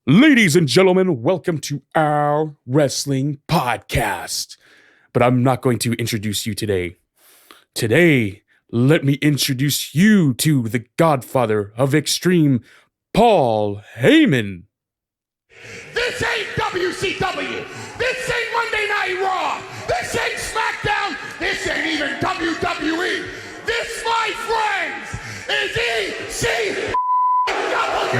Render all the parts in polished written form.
Ladies and gentlemen, welcome to our wrestling podcast. But I'm not going to introduce you today. Today, let me introduce you to the godfather of extreme, Paul Heyman. This ain't WCW. This ain't Monday Night Raw. This ain't SmackDown. This ain't even WWE. This, my friends, is ECW.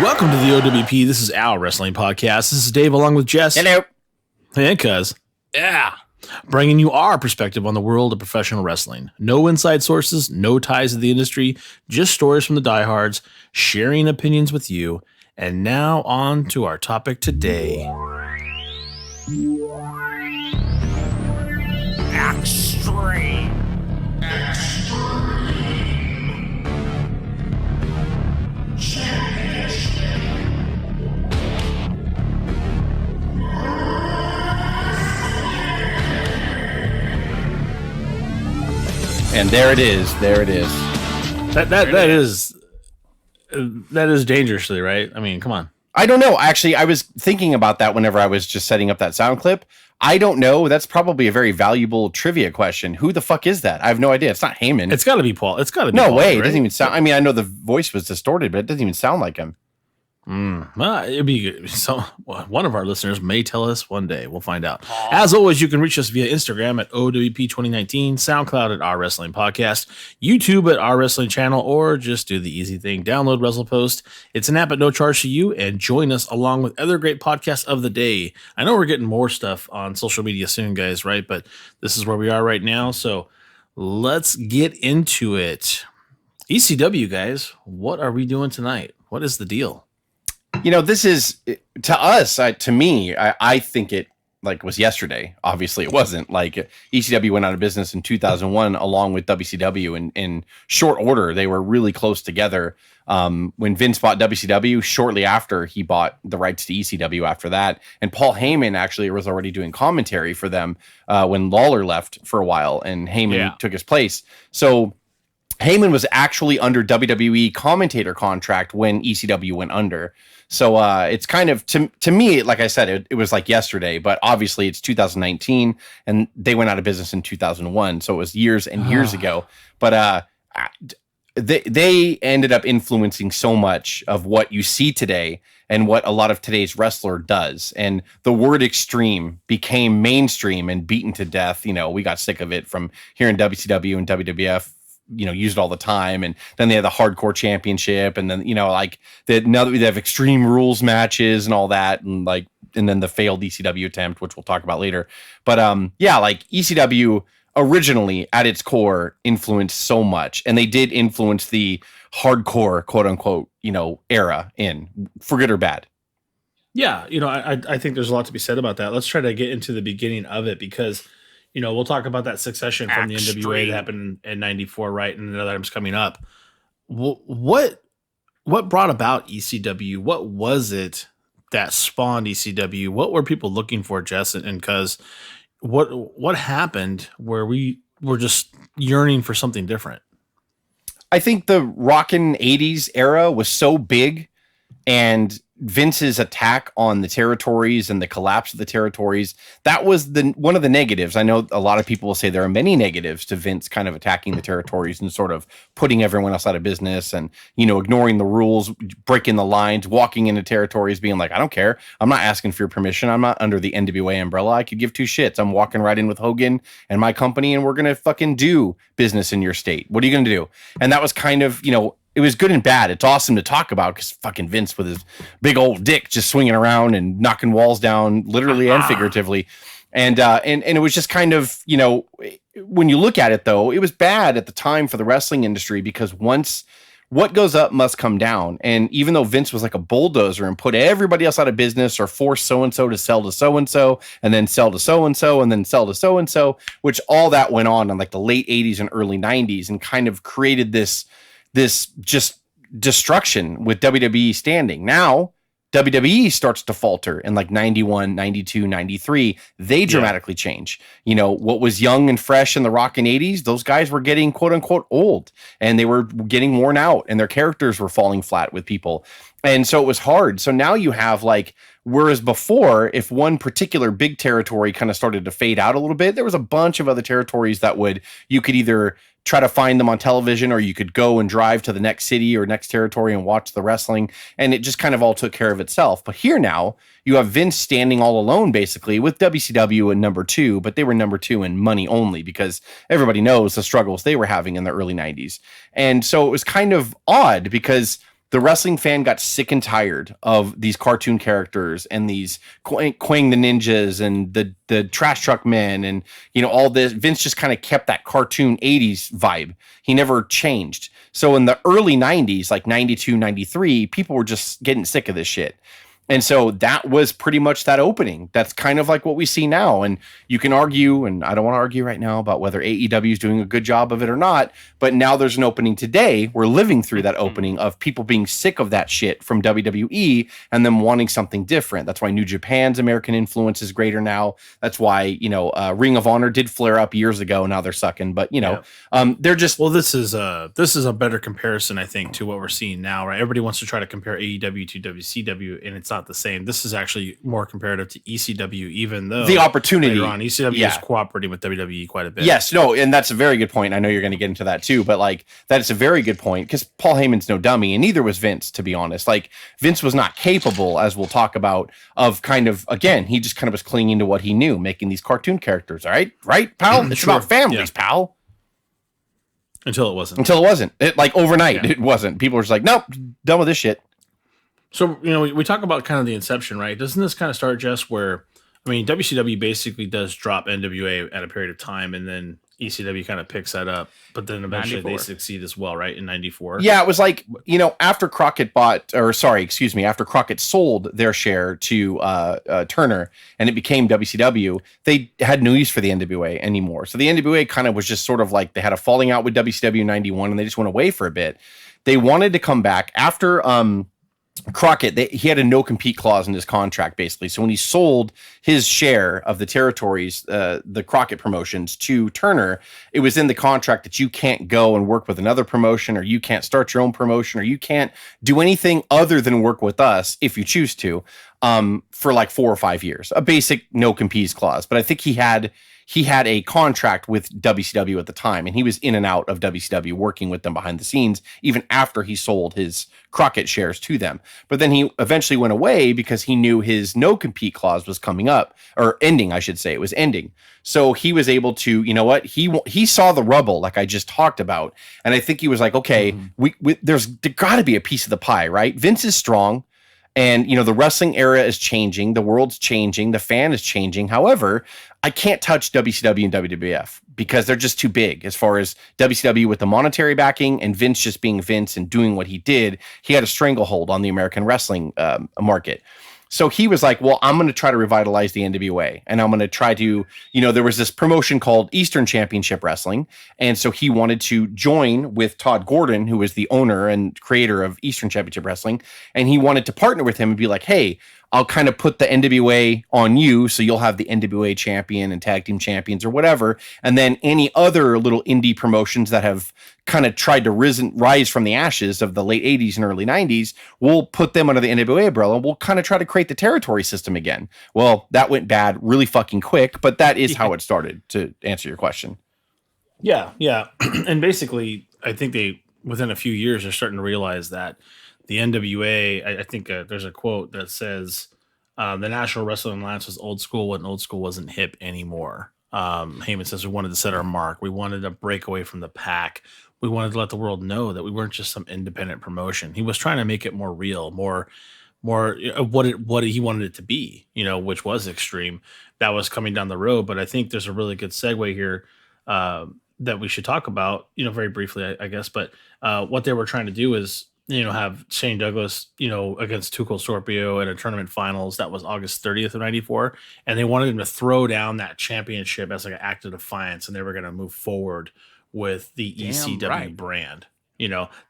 Welcome to the O.W.P. This is our wrestling podcast. This is Dave along with Jess. Hello. Hey, cuz. Yeah. Bringing you our perspective on the world of professional wrestling. No inside sources, no ties to the industry, just stories from the diehards, sharing opinions with you. And now on to our topic today. Extreme. And there it is. There it is. That is dangerously, right? I mean, come on. I don't know. Actually, I was thinking about that whenever I was just setting up that sound clip. I don't know. That's probably a very valuable trivia question. Who the fuck is that? I have no idea. It's not Heyman. It's got to be Paul. It's got to be No Paul, way. right? It doesn't even sound. I mean, I know the voice was distorted, but it doesn't even sound like him. Well, it'd be good. So one of our listeners may tell us one day. We'll find out. As always, you can reach us via Instagram at O.W.P 2019, SoundCloud at Our Wrestling Podcast, YouTube at Our Wrestling Channel, or just do the easy thing. Download WrestlePost. It's an app at no charge to you, and join us along with other great podcasts of the day. I know we're getting more stuff on social media soon, guys, right? But this is where we are right now. So let's get into it. ECW, guys, what are we doing tonight? What is the deal? You know, this is to us, to me, I think it like was yesterday. Obviously, it wasn't. Like ECW went out of business in 2001 along with WCW, and in short order, they were really close together. When Vince bought WCW, shortly after he bought the rights to ECW after that, and Paul Heyman actually was already doing commentary for them when Lawler left for a while, and Heyman took his place. So Heyman was actually under WWE commentator contract when ECW went under. So it's kind of, to me, like I said, it was like yesterday, but obviously it's 2019 and they went out of business in 2001. So it was years and years ago. But they ended up influencing so much of what you see today and what a lot of today's wrestler does. And the word extreme became mainstream and beaten to death. You know, we got sick of it from hearing WCW and WWF, you know, used all the time. And then they had the hardcore championship, and then, you know, like now that we have extreme rules matches and all that, and like, and then the failed ECW attempt, which we'll talk about later. But yeah, like ECW originally at its core influenced so much, and they did influence the hardcore, quote unquote, you know, era in, for good or bad. Yeah, you know, I think there's a lot to be said about that. Let's try to get into the beginning of it, because you know, we'll talk about that succession from the NWA that happened in 94, right? And another time's coming up. What brought about ECW? What was it that spawned ECW? What were people looking for, Jess? And cause what happened where we were just yearning for something different? I think the rockin' 80s era was so big, and Vince's attack on the territories and the collapse of the territories, that was one of the negatives. I know a lot of people will say there are many negatives to Vince kind of attacking the territories and sort of putting everyone else out of business, and, you know, ignoring the rules, breaking the lines, walking into territories, being like, I don't care. I'm not asking for your permission. I'm not under the NWA umbrella. I could give two shits. I'm walking right in with Hogan and my company, and we're going to fucking do business in your state. What are you going to do? And that was kind of, you know, it was good and bad. It's awesome to talk about because fucking Vince with his big old dick just swinging around and knocking walls down, literally and figuratively. And it was just kind of, you know, when you look at it, though, it was bad at the time for the wrestling industry, because once what goes up must come down. And even though Vince was like a bulldozer and put everybody else out of business, or force so-and-so to sell to so-and-so, and then sell to so-and-so, and then sell to so-and-so, which all that went on in like the late 80s and early 90s, and kind of created this just destruction with WWE standing. Now WWE starts to falter in like 91, 92, 93. They dramatically change. You know, what was young and fresh in the rockin' 80s, those guys were getting quote unquote old, and they were getting worn out, and their characters were falling flat with people. And so it was hard. So now you have like, whereas before, if one particular big territory kind of started to fade out a little bit, there was a bunch of other territories that you could either try to find them on television, or you could go and drive to the next city or next territory and watch the wrestling. And it just kind of all took care of itself. But here now you have Vince standing all alone, basically, with WCW in number 2, but they were number 2 in money only, because everybody knows the struggles they were having in the early 90s. And so it was kind of odd, because the wrestling fan got sick and tired of these cartoon characters and these Quang the Ninjas and the Trash Truck Men and, all this. Vince just kind of kept that cartoon 80s vibe. He never changed. So in the early 90s, like 92, 93, people were just getting sick of this shit. And so that was pretty much that opening. That's kind of like what we see now. And you can argue, and I don't want to argue right now about whether AEW is doing a good job of it or not, but now there's an opening today. We're living through that opening of people being sick of that shit from WWE and them wanting something different. That's why New Japan's American influence is greater now. That's why, Ring of Honor did flare up years ago. Now they're sucking, but they're just. Well, this is a better comparison, I think, to what we're seeing now, right? Everybody wants to try to compare AEW to WCW, and it's not the same. This is actually more comparative to ECW, even though the opportunity on ECW is cooperating with WWE quite a bit. Yes, no, and that's a very good point. I know you're going to get into that too, but like that is a very good point, because Paul Heyman's no dummy, and neither was Vince, to be honest. Like Vince was not capable, as we'll talk about, of kind of, again, he just kind of was clinging to what he knew, making these cartoon characters. All right, pal. It's about families, pal. Until it wasn't. It, like overnight, it wasn't. People were just like, nope, done with this shit. So, we talk about kind of the inception, right? Doesn't this kind of start, Jess, where, WCW basically does drop NWA at a period of time, and then ECW kind of picks that up, but then eventually 94. They succeed as well, right? In 94. Yeah, it was like, after Crockett after Crockett sold their share to Turner and it became WCW, they had no use for the NWA anymore. So the NWA kind of was just sort of like, they had a falling out with WCW in 91 and they just went away for a bit. They wanted to come back after Crockett. He had a no-compete clause in his contract, basically. So when he sold his share of the territories, the Crockett promotions, to Turner, it was in the contract that you can't go and work with another promotion, or you can't start your own promotion, or you can't do anything other than work with us if you choose to, for like 4 or 5 years. A basic no-compete clause. But I think he had a contract with WCW at the time, and he was in and out of WCW working with them behind the scenes, even after he sold his Crockett shares to them. But then he eventually went away because he knew his no-compete clause was coming up, or ending, I should say. It was ending. So he was able to, he saw the rubble, like I just talked about. And I think he was like, okay, there's got to be a piece of the pie, right? Vince is strong. And, the wrestling era is changing. The world's changing. The fan is changing. However, I can't touch WCW and WWF because they're just too big as far as WCW with the monetary backing and Vince just being Vince and doing what he did. He had a stranglehold on the American wrestling market. So he was like, well, I'm going to try to revitalize the NWA, and I'm going to try to, there was this promotion called Eastern Championship Wrestling. And so he wanted to join with Todd Gordon, who was the owner and creator of Eastern Championship Wrestling. And he wanted to partner with him and be like, hey, I'll kind of put the NWA on you, so you'll have the NWA champion and tag team champions or whatever. And then any other little indie promotions that have kind of tried to rise from the ashes of the late 80s and early 90s, we'll put them under the NWA umbrella. We'll kind of try to create the territory system again. Well, that went bad really fucking quick, but that is how it started, to answer your question. Yeah. And basically, I think within a few years, are starting to realize that the NWA, I think there's a quote that says, the National Wrestling Alliance was old school when old school wasn't hip anymore. Heyman says we wanted to set our mark. We wanted to break away from the pack. We wanted to let the world know that we weren't just some independent promotion. He was trying to make it more real, more what he wanted it to be, which was Extreme. That was coming down the road. But I think there's a really good segue here that we should talk about, very briefly, I guess. But what they were trying to do is, have Shane Douglas, against Tuchel Scorpio in a tournament finals. That was August 30th of 94. And they wanted him to throw down that championship as like an act of defiance. And they were going to move forward with the ECW brand.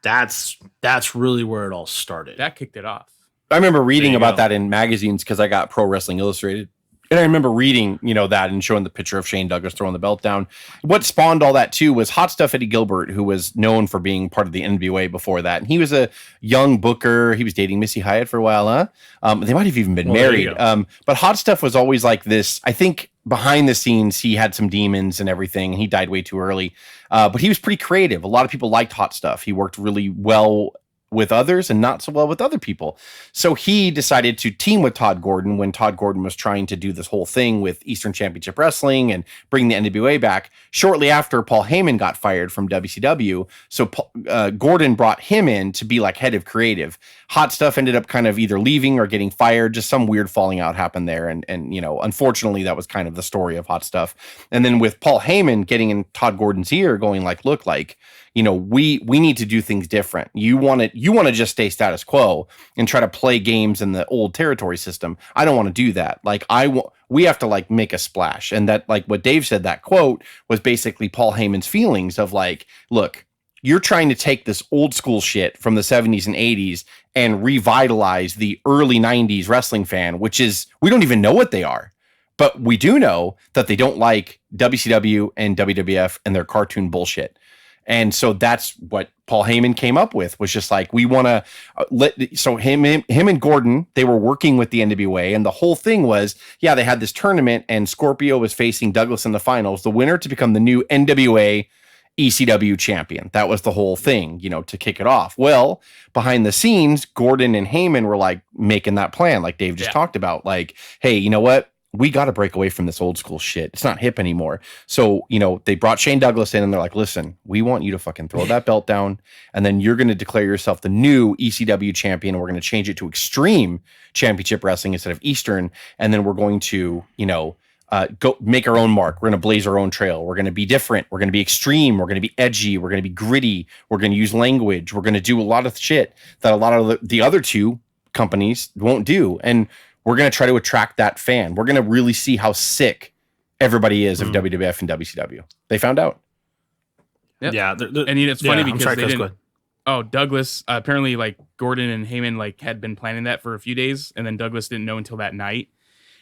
That's really where it all started. That kicked it off. I remember reading about that in magazines because I got Pro Wrestling Illustrated. And I remember reading, that and showing the picture of Shane Douglas throwing the belt down. What spawned all that too was Hot Stuff Eddie Gilbert, who was known for being part of the NWA before that. And he was a young booker. He was dating Missy Hyatt for a while, huh? They might have even been married. But Hot Stuff was always like this. I think behind the scenes, he had some demons and everything. He died way too early. But he was pretty creative. A lot of people liked Hot Stuff. He worked really well with others and not so well with other people. So he decided to team with Todd Gordon when Todd Gordon was trying to do this whole thing with Eastern Championship Wrestling and bring the NWA back. Shortly after, Paul Heyman got fired from WCW. So Gordon brought him in to be like head of creative. Hot Stuff ended up kind of either leaving or getting fired. Just some weird falling out happened there. And unfortunately, that was kind of the story of Hot Stuff. And then with Paul Heyman getting in Todd Gordon's ear going like, look, like, we need to do things different. You want to just stay status quo and try to play games in the old territory system. I don't want to do that. Like we have to like make a splash. And that, like what Dave said, that quote was basically Paul Heyman's feelings of like, look, you're trying to take this old school shit from the 70s and 80s and revitalize the early 90s wrestling fan, which is, we don't even know what they are. But we do know that they don't like WCW and WWF and their cartoon bullshit. And so that's what Paul Heyman came up with, was just like, we want to so him and Gordon, they were working with the NWA. And the whole thing was, they had this tournament and Scorpio was facing Douglas in the finals, the winner to become the new NWA ECW champion. That was the whole thing, to kick it off. Well, behind the scenes, Gordon and Heyman were like making that plan, like Dave just talked about, like, hey, you know what? We got to break away from this old school shit. It's not hip anymore. So, they brought Shane Douglas in and they're like, listen, we want you to fucking throw that belt down. And then you're going to declare yourself the new ECW champion. And we're going to change it to Extreme Championship Wrestling instead of Eastern. And then we're going to, go make our own mark. We're going to blaze our own trail. We're going to be different. We're going to be extreme. We're going to be edgy. We're going to be gritty. We're going to use language. We're going to do a lot of shit that a lot of the other two companies won't do. And we're going to try to attract that fan. We're going to really see how sick everybody is of WWF and WCW. They found out. Yep. Yeah. And it's funny because sorry, they Chris, didn't. Oh, Douglas, apparently like Gordon and Heyman like had been planning that for a few days. And then Douglas didn't know until that night.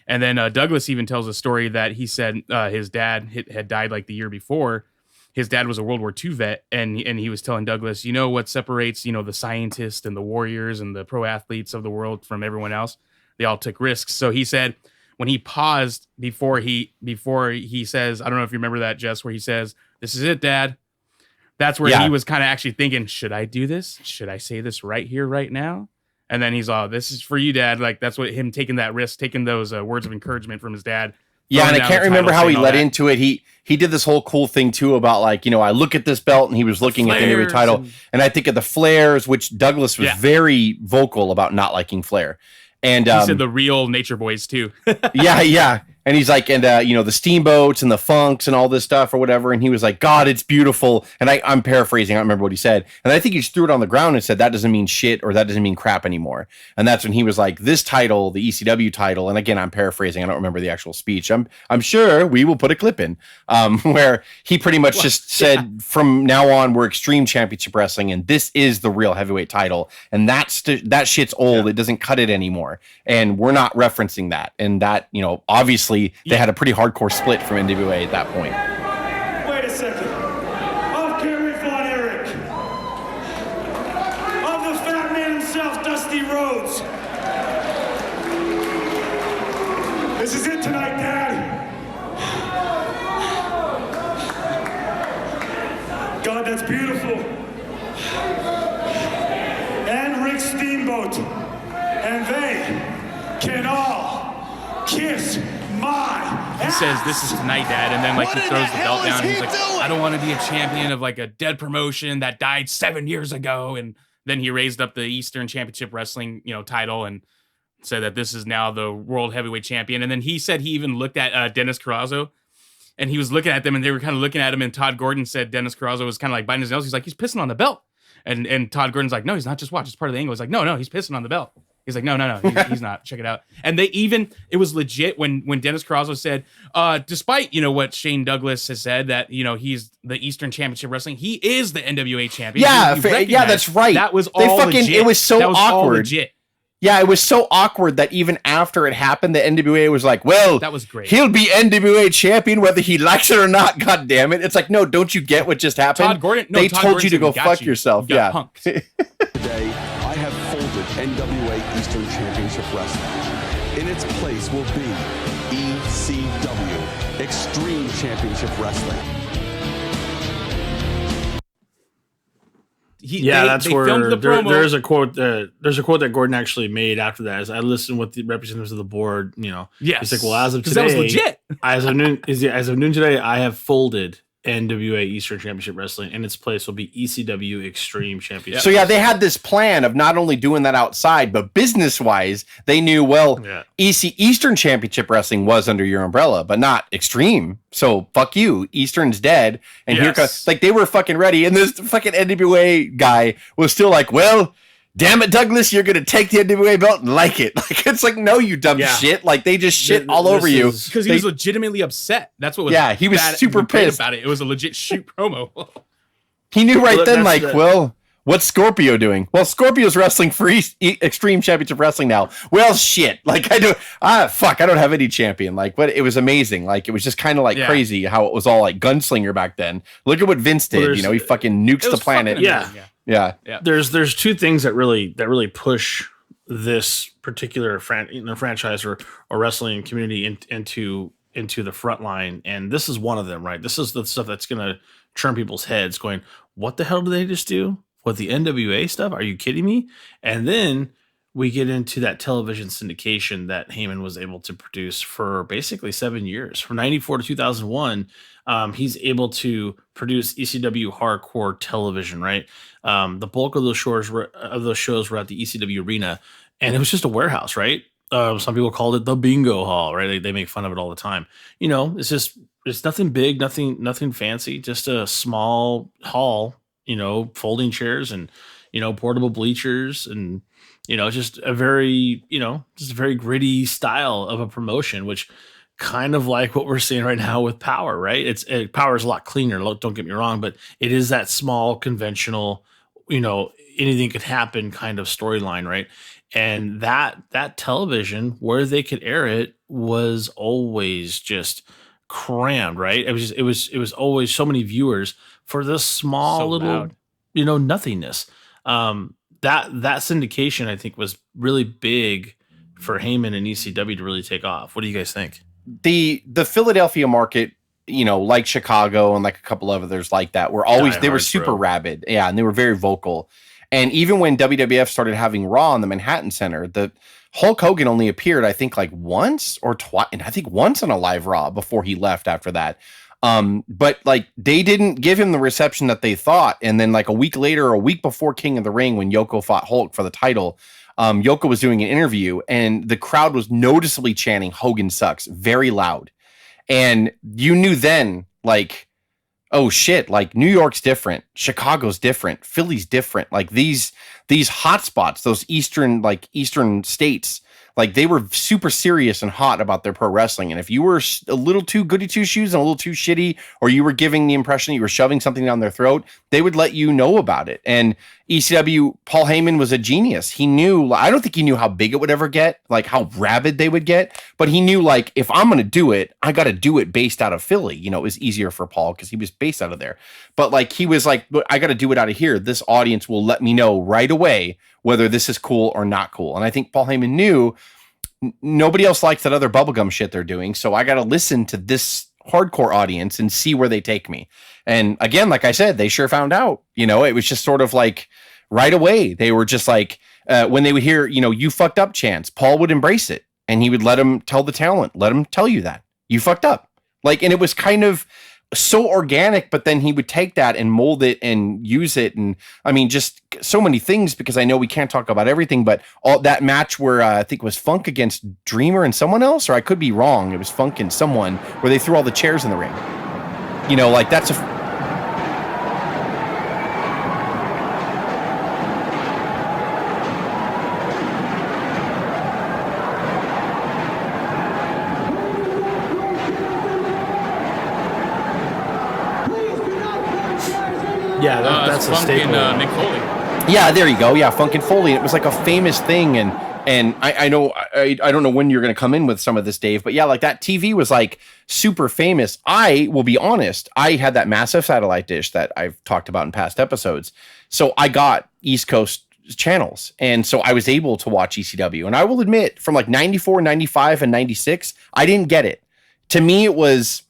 And then Douglas even tells a story that he said his dad had died like the year before. His dad was a World War II vet. And he was telling Douglas, what separates, the scientists and the warriors and the pro athletes of the world from everyone else? They all took risks. So he said when he paused before he says, I don't know if you remember that, Jess, where he says, "This is it, Dad." That's where he was kind of actually thinking, should I do this? Should I say this right here, right now? And then he's all, this is for you, Dad. Like that's what him taking that risk, taking those words of encouragement from his dad. Yeah, and I can't remember how he led into it. He did this whole cool thing too about like, I look at this belt and he was looking at the NWA title and I think of the flares, which Douglas was very vocal about not liking Flair. And he said the real Nature Boys too. yeah. And he's like, and the steamboats and the funks and all this stuff or whatever. And he was like, God, it's beautiful. And I'm paraphrasing. I don't remember what he said. And I think he just threw it on the ground and said, that doesn't mean shit or that doesn't mean crap anymore. And that's when he was like, this title, the ECW title. And again, I'm paraphrasing. I don't remember the actual speech. I'm sure we will put a clip in where he pretty much just said, from now on, we're Extreme Championship Wrestling. And this is the real heavyweight title. And that shit's old. It doesn't cut it anymore. And we're not referencing that. And that, obviously, they had a pretty hardcore split from NWA at that point. Wait a second. Of Gary Von Erich. Of the fat man himself, Dusty Rhodes. This is it tonight, Dad. God, that's beautiful. And Rick Steamboat. And they can all kiss he says, this is tonight, Dad. And then like he throws the belt down. And he's like, I don't want to be a champion of like a dead promotion that died 7 years ago. And then he raised up the Eastern Championship Wrestling, title and said that this is now the world heavyweight champion. And then he said he even looked at Dennis Carrazzo and he was looking at them and they were kind of looking at him. And Todd Gordon said Dennis Carrazzo was kind of like biting his nails. He's like, he's pissing on the belt. And Todd Gordon's like, no, he's not. Just watch. It's part of the angle. He's like, no, he's pissing on the belt. He's like, no, he's not. Check it out. And it was legit when Dennis Carrazzo said, despite, what Shane Douglas has said that, he's the Eastern Championship Wrestling, he is the NWA champion. Yeah, that's right. That was all legit. It was so awkward. Legit. Yeah, it was so awkward that even after it happened, the NWA was like, well, That was great. He'll be NWA champion whether he likes it or not. God damn it. It's like, no, don't you get what just happened? Todd Gordon? No, they Todd told Gordon you to said, go "We got fuck you. yourself. You got Yeah. punked." Today, I have folded NWA Eastern Championship Wrestling. In its place will be ECW, Extreme Championship Wrestling. That's they where filmed the promo. there's a quote. There's a quote that Gordon actually made after that. As I listened with the representatives of the board, Yes. he's like, "Well, as of 'Cause today, that was legit. as of noon today, I have folded NWA Eastern Championship Wrestling. In its place will be ECW Extreme Championship." So yeah, they had this plan of not only doing that outside, but business wise, they knew, well, Eastern Championship Wrestling was under your umbrella, but not Extreme. So fuck you, Eastern's dead. And here comes, like, they were fucking ready, and this fucking NWA guy was still like, well, damn it, Douglas, you're gonna take the NWA belt and like it. Like, it's like, no, you dumb shit. Like, they just shit all over you Because he was legitimately upset. That's what was he was bad super and great pissed about it. It was a legit shoot promo. He knew right then, that's like, well, what's Scorpio doing? Well, Scorpio's wrestling for Extreme Championship Wrestling now. Well, shit. Like, I don't have any champion. Like, but it was amazing. Like, it was just kind of like crazy how it was all like gunslinger back then. Look at what Vince did. He fucking nukes the planet. Yeah. There's two things that really push this particular franchise or wrestling community into the front line, and this is one of them, right? This is the stuff that's gonna turn people's heads, going, "What the hell did they just do with the NWA stuff? Are you kidding me?" And then we get into that television syndication that Heyman was able to produce for basically 7 years, from '94 to 2001. He's able to produce ECW hardcore television, right? The bulk of those shows were at the ECW arena, and it was just a warehouse, right? Some people called it the bingo hall, right? They make fun of it all the time. It's nothing big, nothing fancy, just a small hall, folding chairs and, portable bleachers and, just a very gritty style of a promotion, which kind of like what we're seeing right now with Power, right? Power is a lot cleaner. Don't get me wrong, but it is that small, conventional, anything could happen kind of storyline, right? And that television where they could air it was always just crammed, right? It was always so many viewers for this small little, nothingness. That syndication, I think, was really big for Heyman and ECW to really take off. What do you guys think? The Philadelphia market, like Chicago and like a couple of others like that, they were super rabid. Yeah, and they were very vocal. And even when WWF started having Raw in the Manhattan Center, the Hulk Hogan only appeared, I think, like once or twice, and I think once on a live Raw before he left after that. But like, they didn't give him the reception that they thought. And then like a week later, a week before King of the Ring, when Yoko fought Hulk for the title, Yoko was doing an interview and the crowd was noticeably chanting "Hogan sucks" very loud. And you knew then, like, oh shit, like New York's different, Chicago's different, Philly's different. Like these hot spots, those eastern states, like they were super serious and hot about their pro wrestling. And if you were a little too goody two shoes and a little too shitty, or you were giving the impression that you were shoving something down their throat, they would let you know about it. And ECW, Paul Heyman was a genius. He knew, I don't think he knew how big it would ever get, like how rabid they would get, but he knew, like, if I'm going to do it, I got to do it based out of Philly. It was easier for Paul because he was based out of there. But like, he was like, I got to do it out of here. This audience will let me know right away whether this is cool or not cool. And I think Paul Heyman knew nobody else likes that other bubblegum shit they're doing. So I got to listen to this hardcore audience and see where they take me. And again, like I said, they sure found out. It was just sort of like right away. They were just like, when they would hear, "you fucked up" chants, Paul would embrace it and he would let him tell the talent, let him tell you that you fucked up. Like, and it was kind of so organic, but then he would take that and mold it and use it. And I mean, just so many things, because I know we can't talk about everything, but all that match where I think it was Funk against Dreamer and someone else, or I could be wrong. It was Funk and someone, where they threw all the chairs in the ring. Like that's a, yeah, that's a Funk staple. and Mick Foley. Yeah, there you go. Yeah, Funk and Foley. It was like a famous thing, and And I know I don't know when you're going to come in with some of this, Dave, but yeah, like that TV was like super famous. I will be honest, I had that massive satellite dish that I've talked about in past episodes. So I got East Coast channels. And so I was able to watch ECW. And I will admit, from like 94, 95, and 96, I didn't get it. To me, it was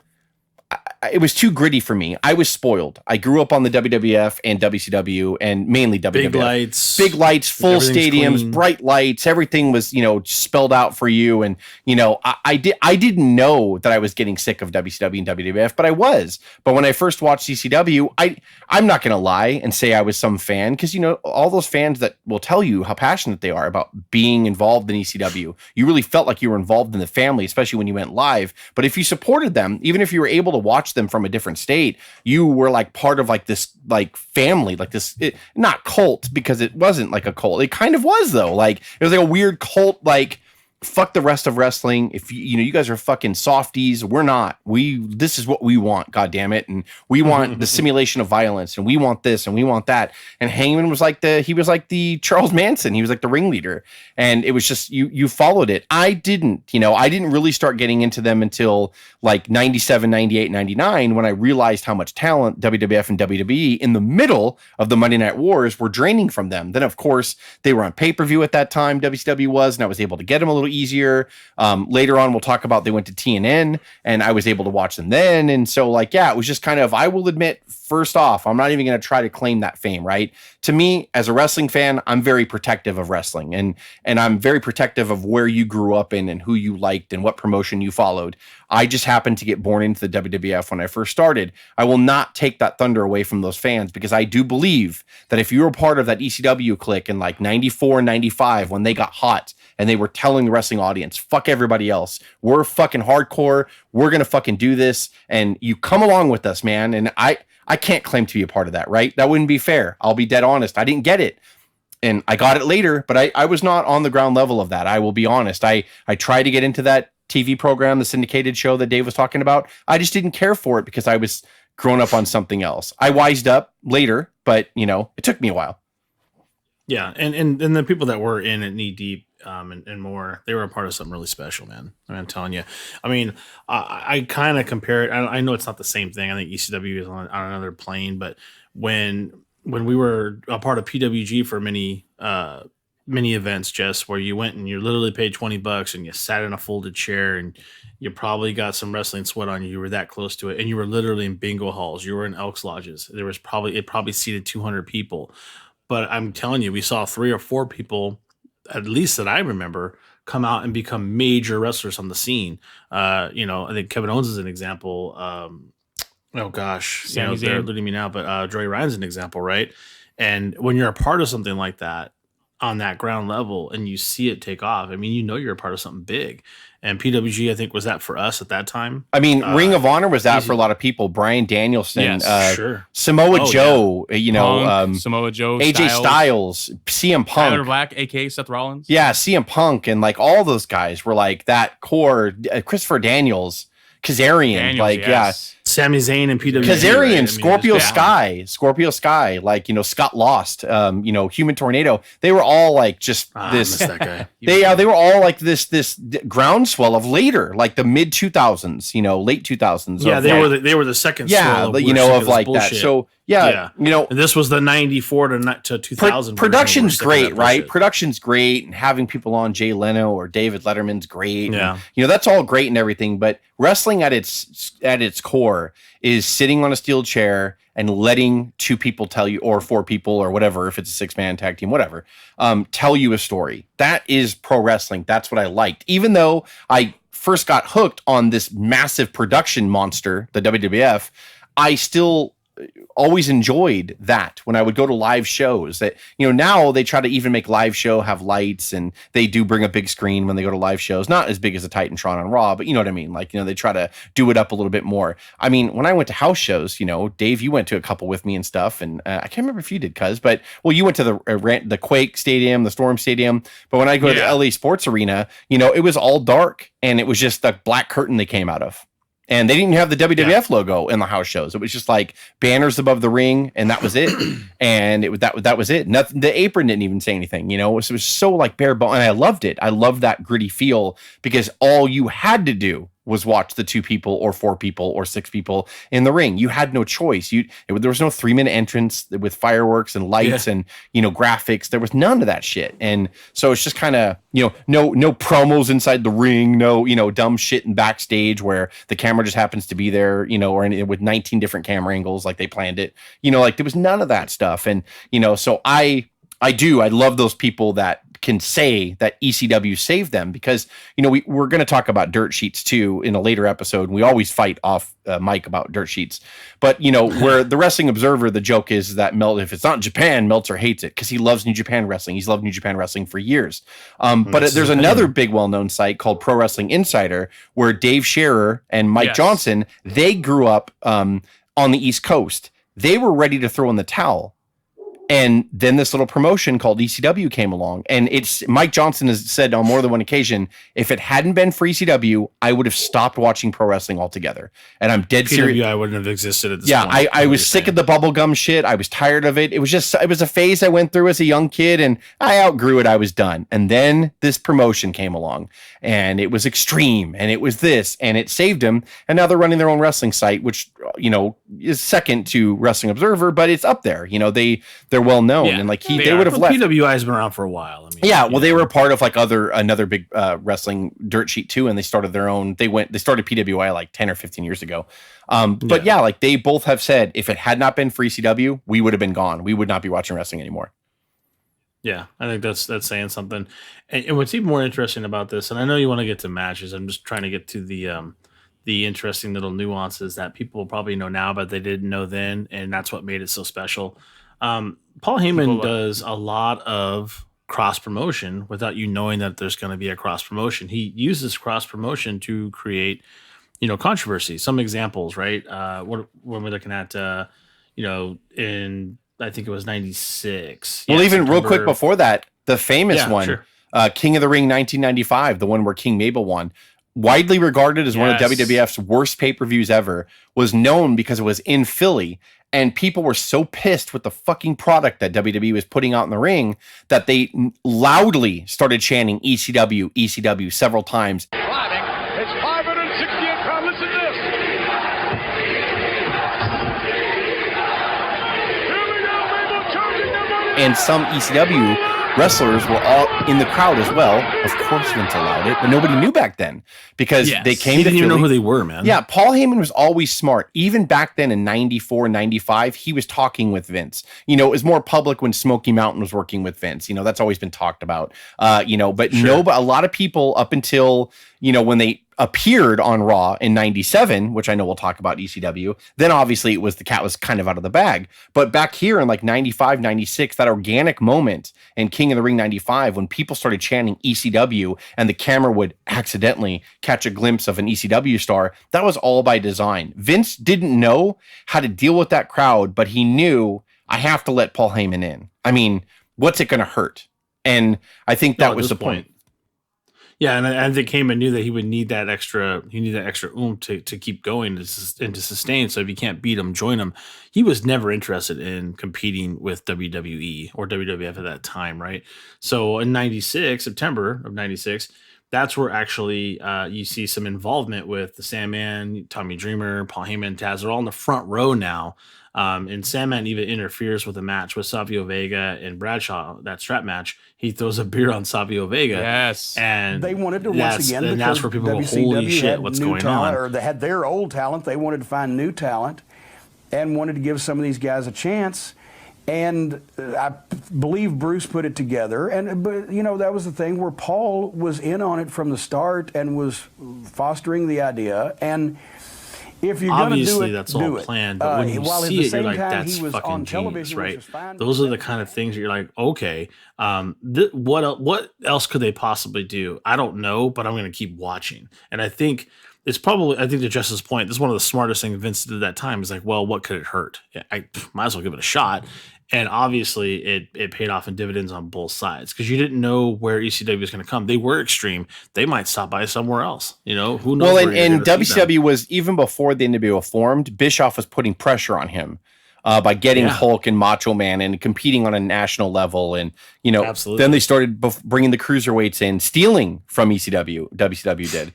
too gritty for me. I was spoiled. I grew up on the WWF and WCW, and mainly WWF. Big lights, full stadiums, clean. Bright lights. Everything was, spelled out for you. And, I didn't know that I was getting sick of WCW and WWF, but I was. But when I first watched ECW, I'm not going to lie and say I was some fan, because, all those fans that will tell you how passionate they are about being involved in ECW, you really felt like you were involved in the family, especially when you went live. But if you supported them, even if you were able to watch them from a different state, you were like part of like this like family, like this not cult, because it wasn't like a cult. It kind of was though. Like it was like a weird cult, like fuck the rest of wrestling. If you guys are fucking softies, we're not. This is what we want, god damn it. And we want the simulation of violence, and we want this and we want that. And Hangman was like the Charles Manson. He was like the ringleader. And it was just you followed it. I didn't really start getting into them until like 97, 98, 99, when I realized how much talent WWF and WWE in the middle of the Monday Night Wars were draining from them. Then of course they were on pay-per-view at that time, WCW was, and I was able to get them a little easier. Later on, we'll talk about they went to TNN, and I was able to watch them then. And so, like, yeah, it was just kind of, I will admit, first off, I'm not even going to try to claim that fame, right? To me, as a wrestling fan, I'm very protective of wrestling, and I'm very protective of where you grew up in and who you liked and what promotion you followed. I just happened to get born into the WWF when I first started. I will not take that thunder away from those fans, because I do believe that if you were part of that ECW clique in like 94, 95, when they got hot and they were telling the wrestling audience, fuck everybody else, we're fucking hardcore, we're going to fucking do this, and you come along with us, man. And I can't claim to be a part of that, right? That wouldn't be fair. I'll be dead honest. I didn't get it. And I got it later, but I was not on the ground level of that. I will be honest. I tried to get into that TV program, the syndicated show that Dave was talking about. I just didn't care for it because I was grown up on something else. I wised up later, but it took me a while. Yeah. And the people that were in it knee deep, and more, they were a part of something really special, man. I'm telling you. I mean, I kind of compare it. I know it's not the same thing. I think ECW is on another plane, but when we were a part of PWG for many events, Jess, where you went and you literally paid $20 and you sat in a folded chair and you probably got some wrestling sweat on you. You were that close to it, and you were literally in bingo halls. You were in Elks Lodges. It probably seated 200 people, but I'm telling you, we saw 3 or 4 people, at least that I remember, come out and become major wrestlers on the scene. I think Kevin Owens is an example. Oh gosh, they're eluding me now, but Joey Ryan's an example, right? And when you're a part of something like that on that ground level and you see it take off, I mean, you're a part of something big. And PWG, I think, was that for us at that time. I mean, Ring of Honor was that for a lot of people. Bryan Danielson, sure. Samoa Joe, Punk, Samoa Joe, AJ Styles, CM Punk, Tyler Black, aka Seth Rollins. Yeah, CM Punk, and like all those guys were like that core. Christopher Daniels, Kazarian, Sami Zayn and PWG. Kazarian, right? Scorpio Sky, like, Scott Lost, Human Tornado. They were all like just this. I miss that guy. They were all like this groundswell of later, like the mid 2000s, late 2000s. Yeah, they were the second. Yeah, swell of like bullshit. That. So yeah. And this was the 94 to 2000. Production's great, right? Production's great, and having people on Jay Leno or David Letterman's great. Yeah, and, that's all great and everything. But wrestling at its core is sitting on a steel chair and letting 2 people tell you, or 4 people, or whatever, if it's a 6-man tag team, whatever, tell you a story. That is pro wrestling. That's what I liked. Even though I first got hooked on this massive production monster, the WWF, I still always enjoyed that when I would go to live shows. That now they try to even make live show have lights, and they do bring a big screen when they go to live shows, not as big as a Titantron on Raw, but you know what I mean. Like they try to do it up a little bit more. I mean, when I went to house shows, Dave, you went to a couple with me and stuff, and I can't remember if you did, but you went to the Quake Stadium, the Storm Stadium, but when I go to the LA Sports Arena, it was all dark, and it was just the black curtain they came out of. And they didn't have the WWF logo in the house shows. It was just like banners above the ring, and that was it. And that was it. Nothing. The apron didn't even say anything. You know, it was so like bare bone, and I loved it. I loved that gritty feel because all you had to do was watch the 2 people or 4 people or 6 people in the ring. You had no choice. There was no 3-minute entrance with fireworks and lights and, you know, graphics. There was none of that shit. And so it's just kind of, you know, no promos inside the ring, no, you know, dumb shit in backstage where the camera just happens to be there, you know, or with 19 different camera angles like they planned it. You know, like there was none of that stuff. And, you know, so I love those people that can say that ECW saved them, because, you know, we're going to talk about dirt sheets too in a later episode. We always fight off Mike about dirt sheets, but you know, where the Wrestling Observer, the joke is that if it's not Japan, Meltzer hates it because he loves New Japan Wrestling. He's loved New Japan Wrestling for years. But there's another big well-known site called Pro Wrestling Insider where Dave Scherer and Mike Johnson, they grew up on the East Coast. They were ready to throw in the towel. And then this little promotion called ECW came along, and Mike Johnson has said on more than one occasion, if it hadn't been for ECW, I would have stopped watching pro wrestling altogether. And I'm dead serious. PWI wouldn't have existed at this point. Yeah, I was sick of the bubblegum shit. I was tired of it. It was a phase I went through as a young kid, and I outgrew it. I was done. And then this promotion came along, and it was Extreme, and it was this, and it saved them. And now they're running their own wrestling site, which, you know, is second to Wrestling Observer, but it's up there. You know, they're well known, and like they would have left. PWI has been around for a while. I mean, they were a part of like another big wrestling dirt sheet too, and they started their own. They started PWI like 10 or 15 years ago. But like they both have said, if it had not been for ECW, we would have been gone. We would not be watching wrestling anymore. Yeah, I think that's saying something. And what's even more interesting about this, and I know you want to get to matches, I'm just trying to get to the interesting little nuances that people probably know now, but they didn't know then, and that's what made it so special. Paul Heyman does a lot of cross promotion without you knowing that there's going to be a cross promotion. He uses cross promotion to create, you know, controversy. Some examples, right? When we're looking at, you know, in I think it was 96. Well, even real quick before that, the famous one, sure. King of the Ring 1995, the one where King Mabel won. Widely regarded as one of WWF's worst pay-per-views ever, was known because it was in Philly, and people were so pissed with the fucking product that WWE was putting out in the ring that they loudly started chanting ECW, ECW several times. Climbing, it's 568 pounds. Listen to this. Here we go, Mabel charging them on. And some ECW wrestlers were all in the crowd as well. Of course, Vince allowed it, but nobody knew back then because they came. He didn't even know who they were, man. Yeah, Paul Heyman was always smart. Even back then in 94, 95, he was talking with Vince. You know, it was more public when Smoky Mountain was working with Vince. You know, that's always been talked about. You know, but but a lot of people up until, you know, when they appeared on Raw in 97, which I know we'll talk about ECW, then obviously it was the cat was kind of out of the bag. But back here in like 95, 96, that organic moment in King of the Ring 95, when people started chanting ECW and the camera would accidentally catch a glimpse of an ECW star, that was all by design. Vince didn't know how to deal with that crowd, but he knew, I have to let Paul Heyman in. I mean, what's it going to hurt? And I think that was the point. Yeah, and I think Heyman knew that he would need that extra. He needed that extra to keep going and to sustain. So if you can't beat him, join him. He was never interested in competing with WWE or WWF at that time, right? So in September of '96, that's where actually you see some involvement with the Sandman, Tommy Dreamer, Paul Heyman, Taz. They're all in the front row now. And Sandman even interferes with a match with Savio Vega and Bradshaw, that strap match. He throws a beer on Savio Vega. Yes. And they wanted to once again, and that's where people go, holy shit, what's going on? Or they had their old talent. They wanted to find new talent and wanted to give some of these guys a chance. And I believe Bruce put it together. But you know, that was the thing where Paul was in on it from the start and was fostering the idea. And if you're going to do it, that's all planned. But when you see it, you're like, that's fucking genius, right? Those are the kind of things that you're like, okay, what else could they possibly do? I don't know, but I'm going to keep watching. And I think it's probably, I think to Justice's point, this is one of the smartest things Vince did at that time. Is like, well, what could it hurt? I might as well give it a shot. And obviously it paid off in dividends on both sides because you didn't know where ECW was going to come. They were extreme. They might stop by somewhere else. You know, who knows? Well, and WCW was, even before the NWO formed, Bischoff was putting pressure on him by getting Hulk and Macho Man and competing on a national level. And, you know, then they started bringing the cruiserweights in, stealing from ECW. WCW did.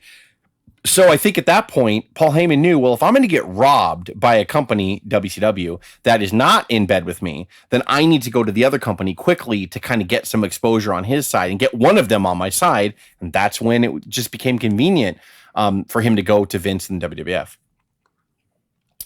So I think at that point, Paul Heyman knew, well, if I'm going to get robbed by a company, WCW, that is not in bed with me, then I need to go to the other company quickly to kind of get some exposure on his side and get one of them on my side. And that's when it just became convenient for him to go to Vince and WWF.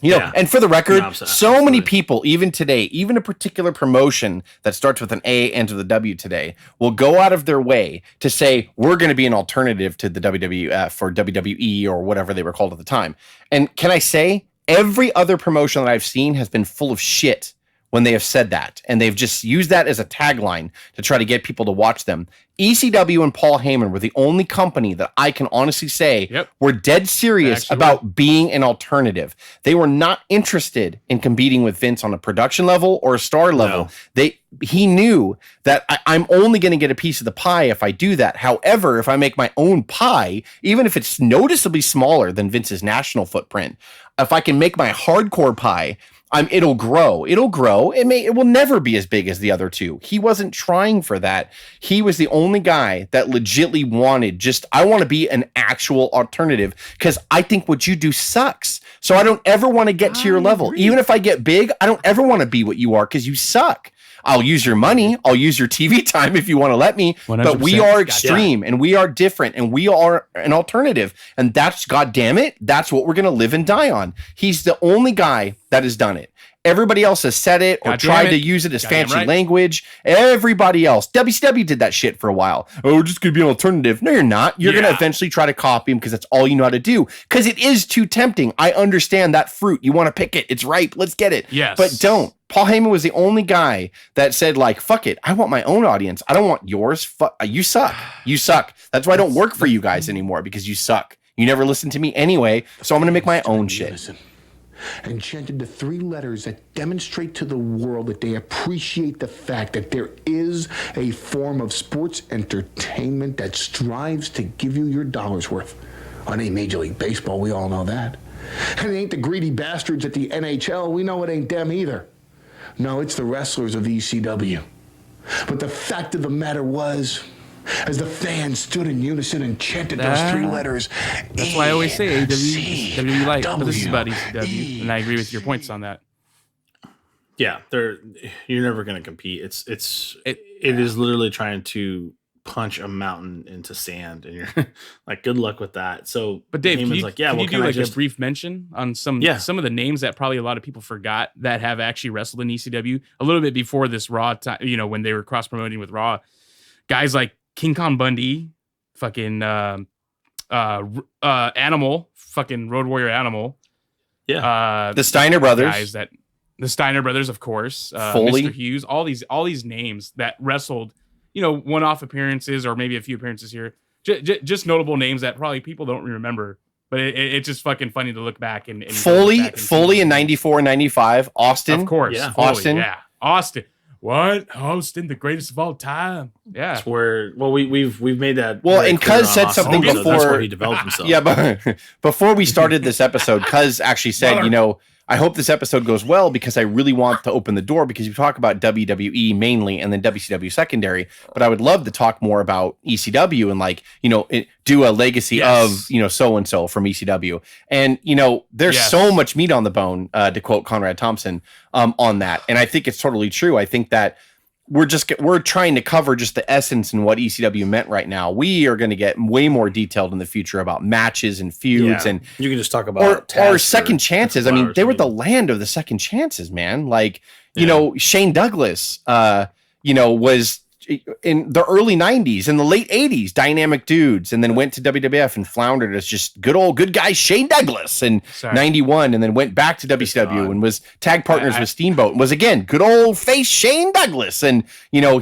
You know, and for the record, so many people, even today, even a particular promotion that starts with an A, ends with a W today, will go out of their way to say, we're going to be an alternative to the WWF or WWE or whatever they were called at the time. And can I say, every other promotion that I've seen has been full of shit when they have said that. And they've just used that as a tagline to try to get people to watch them. ECW and Paul Heyman were the only company that I can honestly say were dead serious about being an alternative. They were not interested in competing with Vince on a production level or a star level. He knew that I'm only going to get a piece of the pie if I do that. However, if I make my own pie, even if it's noticeably smaller than Vince's national footprint, if I can make my hardcore pie, it'll grow. It'll grow. It will never be as big as the other two. He wasn't trying for that. He was the only guy that legitimately wanted I want to be an actual alternative because I think what you do sucks. So I don't ever want to get to your level. Even if I get big, I don't ever want to be what you are because you suck. I'll use your money. I'll use your TV time if you want to let me. 100%. But we are extreme and we are different and we are an alternative. And that's, God damn it, that's what we're going to live and die on. He's the only guy that has done it. Everybody else has said it or tried to use it as fancy language. Everybody else. WCW did that shit for a while. Oh, we're just going to be an alternative. No, you're not. You're going to eventually try to copy him because that's all you know how to do. Because it is too tempting. I understand that fruit. You want to pick it. It's ripe. Let's get it. Yes. But don't. Paul Heyman was the only guy that said, like, fuck it. I want my own audience. I don't want yours. You suck. You suck. That's why I don't work for you guys anymore because you suck. You never listen to me anyway. So I'm going to make my own shit. And chanted the 3 letters that demonstrate to the world that they appreciate the fact that there is a form of sports entertainment that strives to give you your dollar's worth. On a Major League Baseball, we all know that. And it ain't the greedy bastards at the NHL. We know it ain't them either. No, it's the wrestlers of ECW. But the fact of the matter was, as the fans stood in unison and chanted those 3 letters. That's why I always say WWE Light, but this is about ECW, and I agree with your points on that. Yeah, you're never going to compete. It is literally trying to punch a mountain into sand, and you're like, good luck with that. So, but Dave, can you do like a brief mention on some of the names that probably a lot of people forgot that have actually wrestled in ECW a little bit before this Raw time? You know, when they were cross promoting with Raw, guys like King Kong Bundy, fucking Animal, fucking Road Warrior Animal. Yeah. The Steiner brothers. The Steiner brothers, of course. Foley. Mr. Hughes, all these names that wrestled, you know, one-off appearances or maybe a few appearances here. Just notable names that probably people don't remember. But it's just fucking funny to look back and Foley in 94 and 95. Austin. Of course. Yeah. Foley, Austin. Yeah. Austin. What? Austin, the greatest of all time. Yeah. That's where, we've made that. Well, and Cuz said something before. That's where he developed himself. Yeah, but before we started this episode, Cuz actually said, you know, I hope this episode goes well because I really want to open the door because you talk about WWE mainly and then WCW secondary, but I would love to talk more about ECW and like, you know, do a legacy of, you know, so-and-so from ECW. And, you know, there's so much meat on the bone, to quote Conrad Thompson, on that. And I think it's totally true. I think that we're trying to cover just the essence and what ECW meant right now. We are going to get way more detailed in the future about matches and feuds, and you can just talk about or second chances. I mean, they were the land of the second chances, man. Like, you know, Shane Douglas, you know, was in the early 90s and the late 80s, dynamic dudes, and then went to WWF and floundered as just good guy Shane Douglas in 91, and then went back to WCW and was tag partners with Steamboat and was again good old face Shane Douglas. And, you know,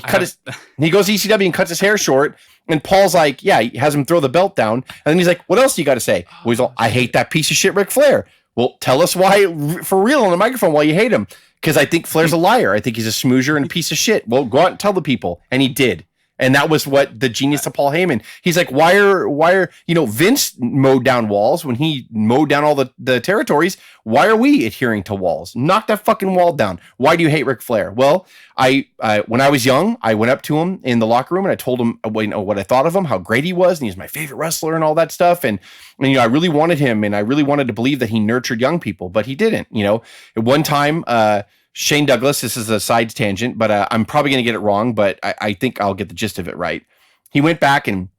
he goes to ECW and cuts his hair short And Paul's like, yeah, he has him throw the belt down. And then he's like, what else do you got to say? Well, he's all, I hate that piece of shit Ric Flair. Well, tell us why, for real, on the microphone, why you hate him. Because I think Flair's a liar. I think he's a smoozer and a piece of shit. Well, go out and tell the people. And he did. And that was what the genius of Paul Heyman. He's like, why are Vince mowed down walls when he mowed down all the territories. Why are we adhering to walls? Knock that fucking wall down. Why do you hate Ric Flair? Well, I when I was young, I went up to him in the locker room and I told him what I thought of him, how great he was, and he's my favorite wrestler and all that stuff. And I really wanted him, and I really wanted to believe that he nurtured young people, but he didn't. At one time, Shane Douglas, this is a side tangent, but I'm probably going to get it wrong, but I think I'll get the gist of it right. He went back and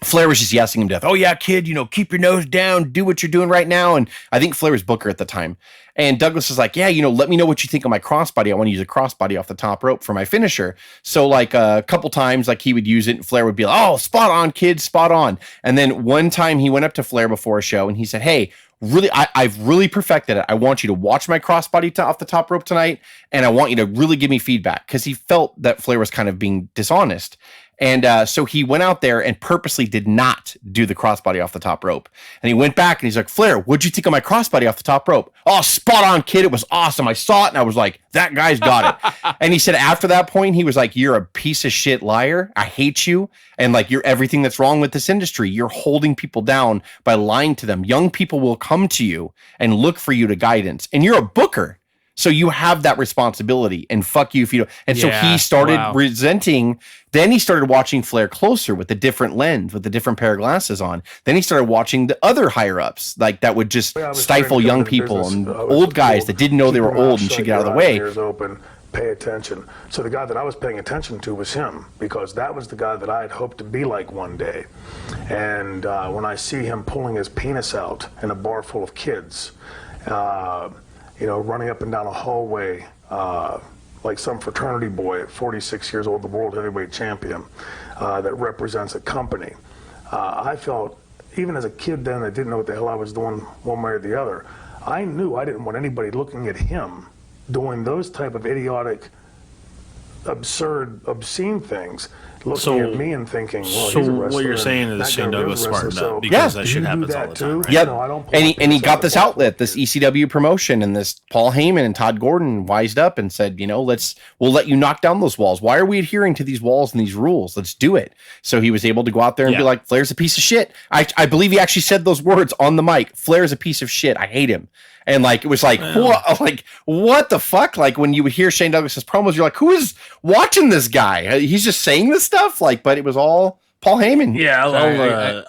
Flair was just yesing him to death. Oh yeah, kid, keep your nose down, do what you're doing right now. And I think Flair was Booker at the time. And Douglas was like, yeah, let me know what you think of my crossbody. I want to use a crossbody off the top rope for my finisher. So like a couple times, like he would use it and Flair would be like, oh, spot on, kid, spot on. And then one time he went up to Flair before a show and he said, hey, really, I've really perfected it. I want you to watch my crossbody off the top rope tonight, and I want you to really give me feedback, because he felt that Flair was kind of being dishonest. And so he went out there and purposely did not do the crossbody off the top rope. And he went back and he's like, Flair, what'd you think of my crossbody off the top rope? Oh, spot on, kid. It was awesome. I saw it and I was like, that guy's got it. And he said after that point, he was like, you're a piece of shit liar. I hate you. And like, you're everything that's wrong with this industry. You're holding people down by lying to them. Young people will come to you and look for you to guidance. And you're a booker. So you have that responsibility, and fuck you if you don't. And so he started resenting. Then he started watching Flair closer with a different lens, with a different pair of glasses on. Then he started watching the other higher ups, like that would just stifle young people and old guys that didn't know they were old and should get out of the way. Ears open, pay attention. So the guy that I was paying attention to was him, because that was the guy that I had hoped to be like one day. And when I see him pulling his penis out in a bar full of kids, running up and down a hallway like some fraternity boy at 46 years old, the world heavyweight champion that represents a company. I felt, even as a kid then, I didn't know what the hell I was doing one way or the other. I knew I didn't want anybody looking at him doing those type of idiotic, absurd, obscene things, looking at me and thinking, well, he's a wrestler. What you're saying is Shane Douglas smartened up, because that shit happens all the time. Right? Yep. And he got this outlet, this ECW promotion, and this Paul Heyman and Todd Gordon wised up and said, we'll let you knock down those walls. Why are we adhering to these walls and these rules? Let's do it. So he was able to go out there and be like, Flair's a piece of shit. I believe he actually said those words on the mic. Flair's a piece of shit. I hate him. And like, it was like, what the fuck? Like when you would hear Shane Douglas's promos, you're like, who is watching this guy? He's just saying this stuff. Like, but it was all Paul Heyman. Yeah.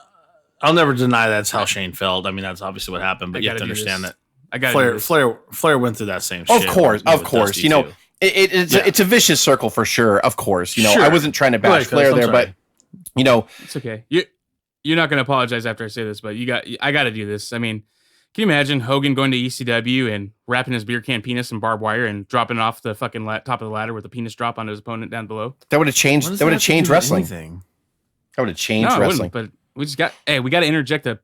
I'll never deny that's how Shane felt. I mean, that's obviously what happened, but you have to understand that Flair went through that same shit. Of course. It's a vicious circle for sure. Of course. I wasn't trying to bash Flair there, but it's okay. You're not going to apologize after I say this, but I got to do this. I mean, can you imagine Hogan going to ECW and wrapping his beer can penis in barbed wire and dropping it off the fucking top of the ladder with a penis drop on his opponent down below? That would have changed. That would have changed wrestling. That would have changed wrestling. But we got to interject a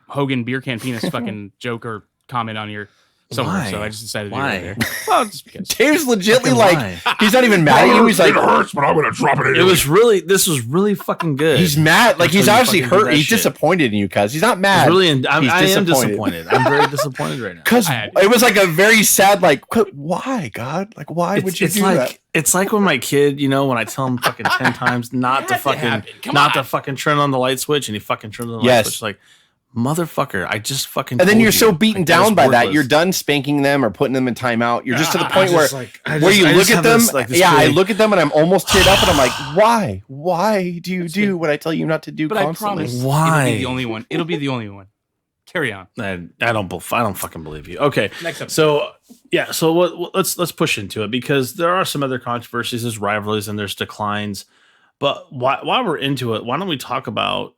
Hogan beer can penis fucking joke or comment on here somewhere. Why? So I just decided to do Why? it there. Well, just because. Dave's legitly like, he's not even mad at you. He's like, it hurts, but I'm gonna drop it anyway. This was really fucking good. He's mad. Like he's obviously hurt. He's disappointed in you, cuz he's not mad. I am disappointed. I'm very disappointed right now. Because it was like a very sad, like, why, God? Like, why would you do that? It's like when my kid, when I tell him fucking 10 times not to fucking turn on the light switch, and he fucking turns on the light switch, like, motherfucker, I just fucking. And then you're so beaten down by that, you're done spanking them or putting them in timeout. You're just to the point where you look at them. I look at them and I'm almost teared up, and I'm like, why? Why do you do what I tell you not to do? But constantly? I promise, why? It'll be the only one. It'll be the only one. Carry on. I don't fucking believe you. Okay, next episode. So yeah, so let's push into it, because there are some other controversies, there's rivalries, and there's declines. But while we're into it, why don't we talk about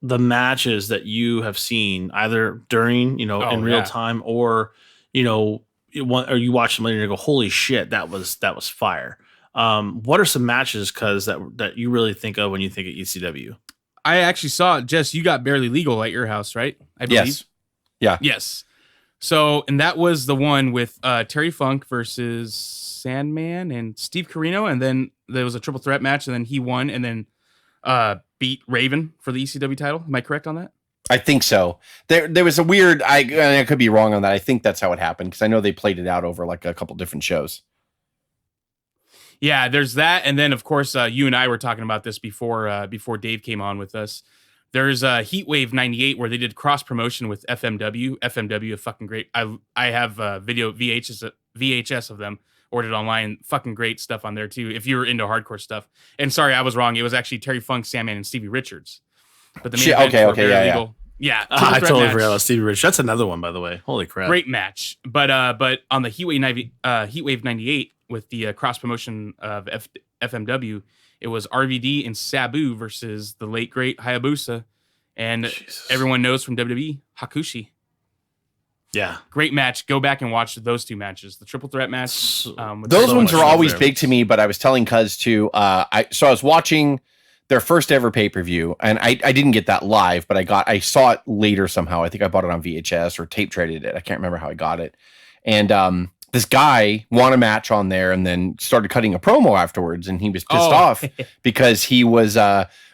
the matches that you have seen either during, in real time, or, or you watch them later and you go, holy shit, that was fire. What are some matches, cuz that you really think of when you think of ECW? I actually saw it. Jess, you got Barely Legal at your house, right? I believe. Yes. Yeah. Yes. So, and that was the one with Terry Funk versus Sandman and Steve Corino, and then there was a triple threat match, and then he won, and then beat Raven for the ECW title. Am I correct on that? I think so. There was a weird. I could be wrong on that. I think that's how it happened because I know they played it out over like a couple different shows. Yeah, there's that, and then of course you and I were talking about this before Dave came on with us. There's Heatwave '98 where they did cross promotion with FMW. FMW, fucking great. I have video VHS of them. Ordered online, fucking great stuff on there too. If you're into hardcore stuff, and sorry, I was wrong. It was actually Terry Funk, Sandman, and Stevie Richards. But the main event yeah. I totally forgot about Stevie Richards. That's another one, by the way. Holy crap, great match. But on the Heatwave '98 with the cross promotion of FMW, it was RVD and Sabu versus the late great Hayabusa, and everyone knows from WWE Hakushi. Yeah, great match. Go back and watch those two matches. The triple threat match. Those ones were always big to me, but I was telling Cuz too. I was watching their first ever pay-per-view, and I didn't get that live, but I saw it later somehow. I think I bought it on VHS or tape traded it. I can't remember how I got it. And this guy won a match on there and then started cutting a promo afterwards, and he was pissed off because he was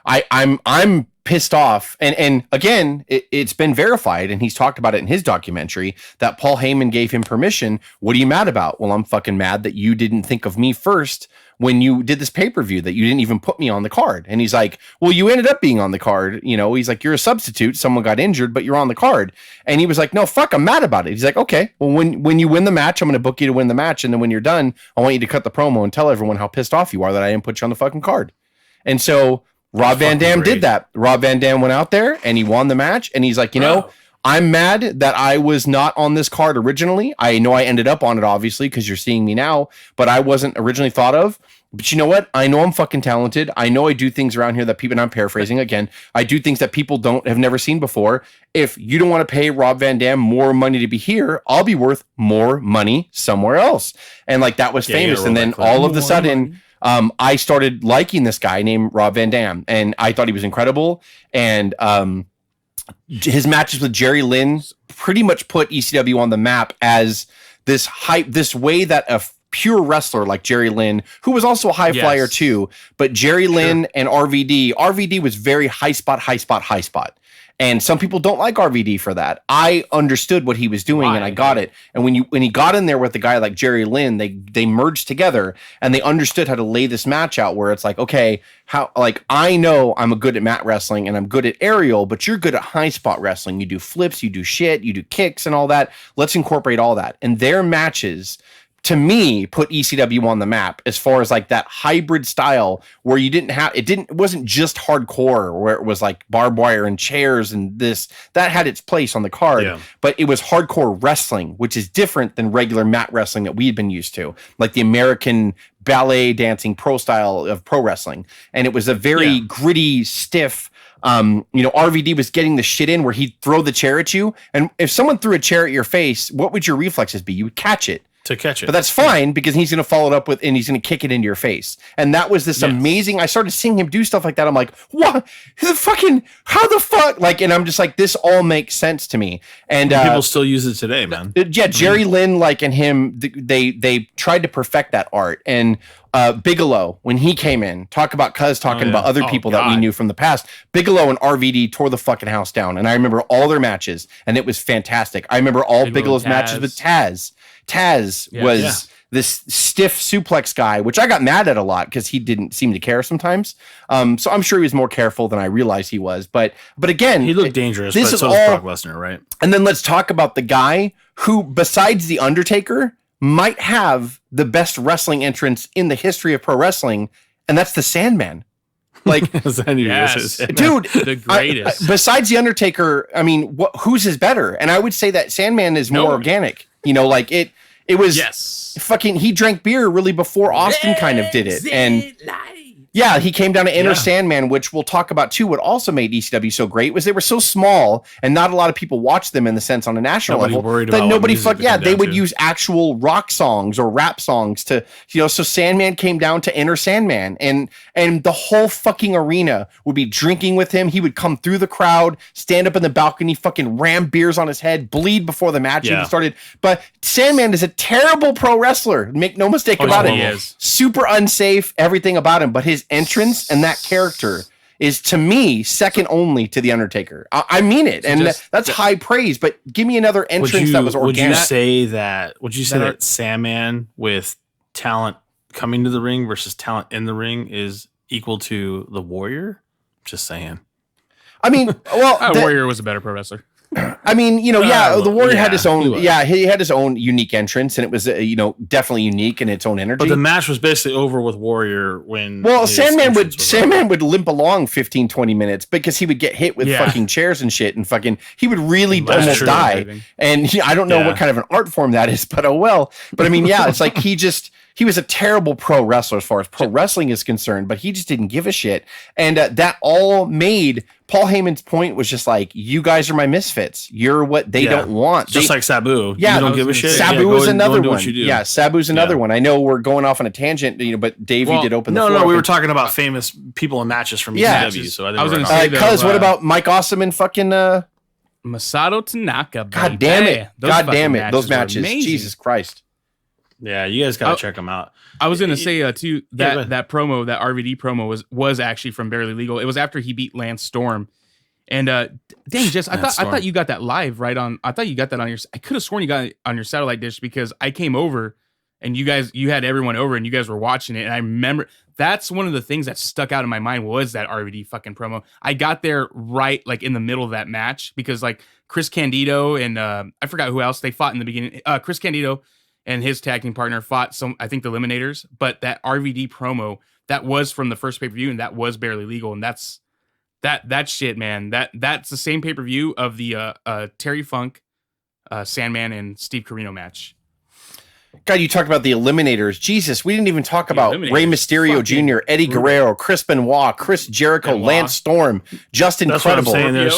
I'm pissed off. And again, it's been verified, and he's talked about it in his documentary that Paul Heyman gave him permission. What are you mad about? Well, I'm fucking mad that you didn't think of me first when you did this pay-per-view, that you didn't even put me on the card. And he's like, well, you ended up being on the card. You know, he's like, you're a substitute. Someone got injured, but you're on the card. And he was like, no, fuck, I'm mad about it. He's like, okay, well, when you win the match, I'm going to book you to win the match. And then when you're done, I want you to cut the promo and tell everyone how pissed off you are that I didn't put you on the fucking card. And so Rob Van Dam did that. Rob Van Dam went out there and he won the match. And he's like, you know, I'm mad that I was not on this card originally. I know I ended up on it, obviously, because you're seeing me now, but I wasn't originally thought of. But you know what? I know I'm fucking talented. I know I do things around here that people, and I'm paraphrasing again, I do things that people have never seen before. If you don't want to pay Rob Van Dam more money to be here, I'll be worth more money somewhere else. And like that was famous. And then all of a sudden, I started liking this guy named Rob Van Dam, and I thought he was incredible. And his matches with Jerry Lynn pretty much put ECW on the map as this hype, this way that a pure wrestler like Jerry Lynn, who was also a high flyer too, but Jerry Lynn and RVD was very high spot. And some people don't like RVD for that. I understood what he was doing and I got it. And when he got in there with a guy like Jerry Lynn, they merged together and they understood how to lay this match out where it's like, okay, I know I'm good at mat wrestling and I'm good at aerial, but you're good at high spot wrestling. You do flips, you do shit, you do kicks and all that. Let's incorporate all that. And their matches, to me, put ECW on the map as far as like that hybrid style where it wasn't just hardcore where it was like barbed wire and chairs and this that had its place on the card, but it was hardcore wrestling, which is different than regular mat wrestling that we'd been used to, like the American ballet dancing pro style of pro wrestling. And it was a very gritty, stiff, RVD was getting the shit in where he'd throw the chair at you. And if someone threw a chair at your face, what would your reflexes be? You would catch it. To catch it. But that's fine because he's going to follow it up with, and he's going to kick it into your face. And that was this amazing, I started seeing him do stuff like that. I'm like, what? How the fuck? Like, and I'm just like, this all makes sense to me. And people still use it today, man. Jerry Lynn, like, and him, they tried to perfect that art. And Bigelow, when he came in, talking about other people that we knew from the past, Bigelow and RVD tore the fucking house down. And I remember all their matches, and it was fantastic. I remember all Bigelow's matches with Taz. Taz was this stiff suplex guy, which I got mad at a lot because he didn't seem to care sometimes. So I'm sure he was more careful than I realized he was. But again, he looked dangerous. This is all Brock Lesnar, right? And then let's talk about the guy who, besides The Undertaker, might have the best wrestling entrance in the history of pro wrestling, and that's the Sandman. Like, dude, the greatest. Besides The Undertaker, I mean, who's his better? And I would say that Sandman is more organic. You know, like it was fucking, he drank beer really before Austin kind of did it. And yeah, he came down to Enter Sandman, which we'll talk about too. What also made ECW so great was they were so small and not a lot of people watched them in the sense on a national level. They would use actual rock songs or rap songs to, so Sandman came down to Enter Sandman and the whole fucking arena would be drinking with him. He would come through the crowd, stand up in the balcony, fucking ram beers on his head, bleed before the match even started. But Sandman is a terrible pro wrestler. Make no mistake about it. Super unsafe, everything about him. But his entrance and that character is, to me, second only to The Undertaker. I mean it. And that's high praise, but give me another entrance that was organic. Would you say that Sandman with talent coming to the ring versus talent in the ring is equal to the Warrior? Just saying. I mean, well, Warrior was a better pro wrestler. I mean, the Warrior had his own, he had his own unique entrance, and it was, definitely unique in its own energy. But the match was basically over with Warrior when. Well, Sandman would limp along 15, 20 minutes because he would get hit with fucking chairs and shit, and he would really almost die. And I don't know what kind of an art form that is, but oh well. But I mean, it's like he was a terrible pro wrestler as far as pro wrestling is concerned, but he just didn't give a shit. And that all made Paul Heyman's point was just like, you guys are my misfits. You're what they don't want. Just like Sabu. Yeah, you don't give a shit. Sabu is another one. Yeah, Sabu's another one. I know we're going off on a tangent, but Dave, you did open the floor. No, we were talking about famous people in matches from ECW. So I was going to say, cuz what about Mike Awesome and fucking Masato Tanaka? God damn it. Those matches. Jesus Christ. Yeah, you guys got to check them out. I was going to say, too, that promo, that RVD promo was actually from Barely Legal. It was after he beat Lance Storm. And dang, Jess, I thought you got that live right on. I thought you got that on your. I could have sworn you got it on your satellite dish because I came over and you had everyone over and you guys were watching it. And I remember that's one of the things that stuck out in my mind was that RVD fucking promo. I got there right like in the middle of that match because like Chris Candido and I forgot who else they fought in the beginning. Chris Candido and his tag team partner fought I think the Eliminators, but that RVD promo that was from the first pay-per-view and that was Barely Legal, and that's that shit, man. That's the same pay-per-view of the Terry Funk, Sandman, and Steve Corino match. God, you talked about the Eliminators. Jesus, we didn't even talk about Rey Mysterio Jr., Eddie Guerrero, Chris Benoit, Chris Jericho, Lance Storm, Justin Incredible. What I'm saying. There's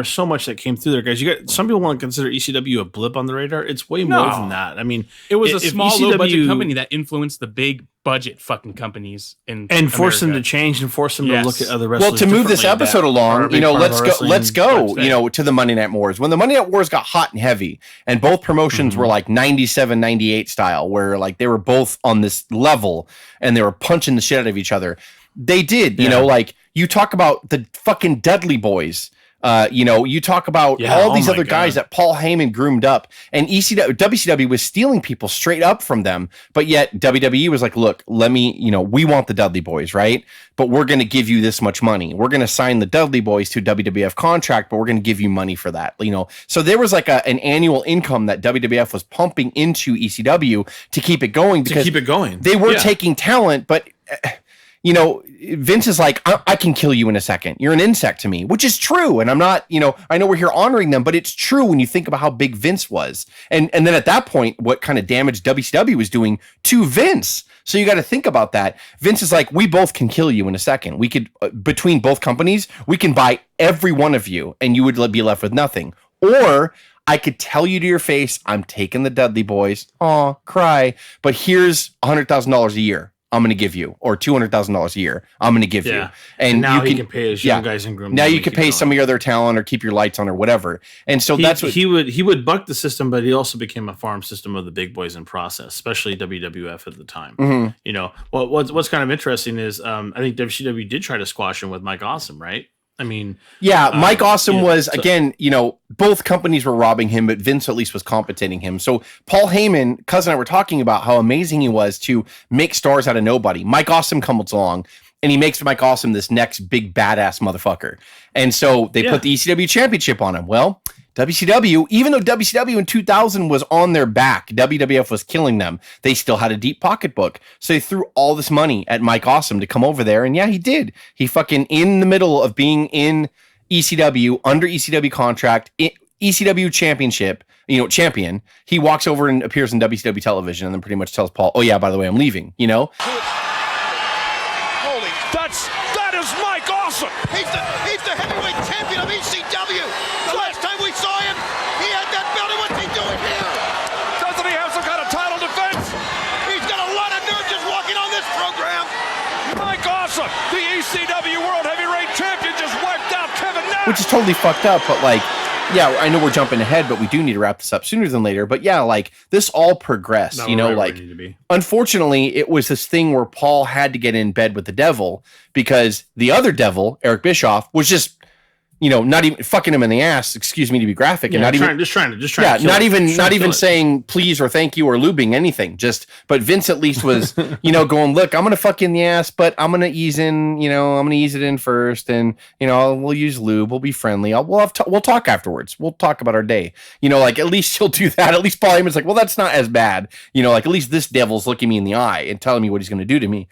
so much that came through there, guys. Some people want to consider ECW a blip on the radar. It's way more than that. I mean, it was a small, low-budget company that influenced the big budget fucking companies and force them to change and force them to look at other wrestlers. Well, to move this episode along, let's go, to the Monday Night Wars. When the Monday Night Wars got hot and heavy, and both promotions were like 97, 98 style, where like they were both on this level and they were punching the shit out of each other. They did, like you talk about the fucking Dudley Boys. You talk about all these other guys that Paul Heyman groomed up, and WCW was stealing people straight up from them. But yet WWE was like, look, we want the Dudley Boys, right? But we're going to give you this much money. We're going to sign the Dudley Boys to a WWF contract, but we're going to give you money for that. So there was like an annual income that WWF was pumping into ECW to keep it going because they were taking talent, but. Vince is like, I can kill you in a second. You're an insect to me, which is true. And I'm not, I know we're here honoring them, but it's true when you think about how big Vince was. And then at that point, what kind of damage WCW was doing to Vince. So you got to think about that. Vince is like, we both can kill you in a second. We could, between both companies, we can buy every one of you and you would be left with nothing. Or I could tell you to your face, I'm taking the Dudley Boys. Aw, cry. But here's $100,000 a year. I'm going to give you, or $200,000 a year. I'm going to give you, and now you can pay his young guys and groom. Now you can pay some of your other talent, or keep your lights on, or whatever. And so that's what he would buck the system, but he also became a farm system of the big boys in process, especially WWF at the time. Mm-hmm. What's kind of interesting is I think WCW did try to squash him with Mike Awesome, right? I mean, Mike Awesome was, again, both companies were robbing him, but Vince at least was compensating him. So Paul Heyman, Cuz and I were talking about how amazing he was to make stars out of nobody. Mike Awesome comes along and he makes Mike Awesome this next big badass motherfucker. And so they put the ECW championship on him. Well, WCW, even though WCW in 2000 was on their back, WWF was killing them, they still had a deep pocketbook. So they threw all this money at Mike Awesome to come over there. And he did. He fucking, in the middle of being in ECW, under ECW contract, ECW championship, champion, he walks over and appears in WCW television and then pretty much tells Paul, oh yeah, by the way, I'm leaving, Holy, that is Mike Awesome. He's the heavyweight champion of ECW. The last time we saw him, he had that belt. What's he doing here? Doesn't he have some kind of title defense? He's got a lot of nerve just walking on this program. Mike Awesome, the ECW World Heavyweight Champion, just wiped out Kevin Nash. Which is totally fucked up, but yeah, I know we're jumping ahead, but we do need to wrap this up sooner than later. But yeah, like this all progressed, No, you know, right where like we need to be. unfortunately it was this thing where Paul had to get in bed with the devil because the other devil, Eric Bischoff, was just, you know, not even fucking him in the ass, excuse me to be graphic, and not even trying to yeah, kill not it. even Just trying not to even kill it. saying please or thank you or lubing anything. Just but Vince at least was, you know, going, look, I'm gonna fuck you in the ass, but I'm gonna ease in, you know, I'm gonna ease it in first, and you know, we'll use lube, we'll be friendly, we'll talk afterwards, we'll talk about our day, you know, like at least he'll do that. At least Paul Heyman's like, well, that's not as bad, you know, like at least this devil's looking me in the eye and telling me what he's gonna do to me.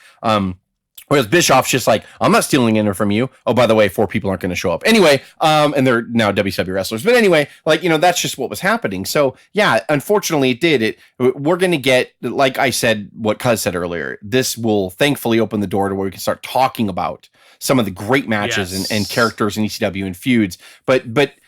Whereas Bischoff's just like, I'm not stealing it from you. Oh, by the way, 4 people aren't going to show up anyway. And they're now WCW wrestlers. But anyway, like, you know, that's just what was happening. So yeah, unfortunately it did. We're going to get, like I said, what Cuz said earlier, this will thankfully open the door to where we can start talking about some of the great matches Yes. and characters in ECW and feuds. But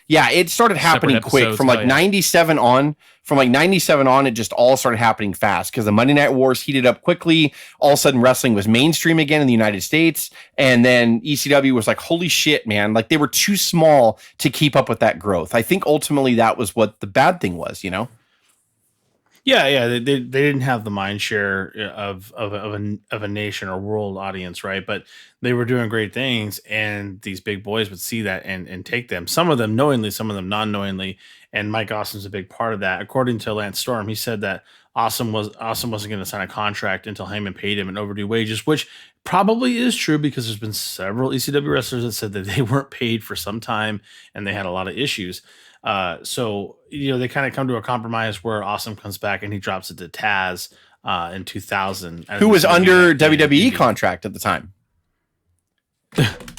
yeah, it started happening Separate quick episodes, from like hell yeah. 97 on. From like 97 on, it just all started happening fast because the Monday Night Wars heated up quickly. All of a sudden, wrestling was mainstream again in the United States. And then ECW was like, holy shit, man. Like they were too small to keep up with that growth. I think ultimately that was what the bad thing was, you know? Yeah, they didn't have the mind share of a nation or world audience, right? But they were doing great things, and these big boys would see that and take them. Some of them knowingly, some of them non-knowingly. And Mike Awesome's a big part of that. According to Lance Storm, he said that Awesome wasn't going to sign a contract until Heyman paid him in overdue wages, which probably is true because there's been several ECW wrestlers that said that they weren't paid for some time and they had a lot of issues. So, you know, they kind of come to a compromise where Awesome comes back and he drops it to Taz in 2000. Who was under WWE contract at the time.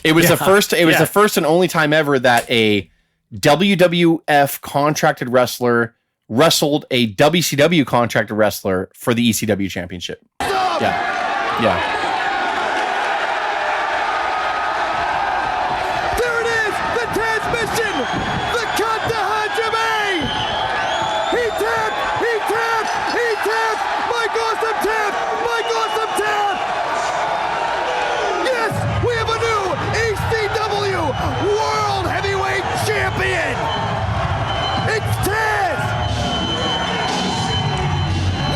It was the first. It was the first and only time ever that a WWF contracted wrestler wrestled a WCW contracted wrestler for the ECW championship. Yeah. There it is, the transmission, the cut to Hajime. He tapped, Mike Awesome tap. Yes, we have a new ECW World Heavyweight Champion. It's Taz.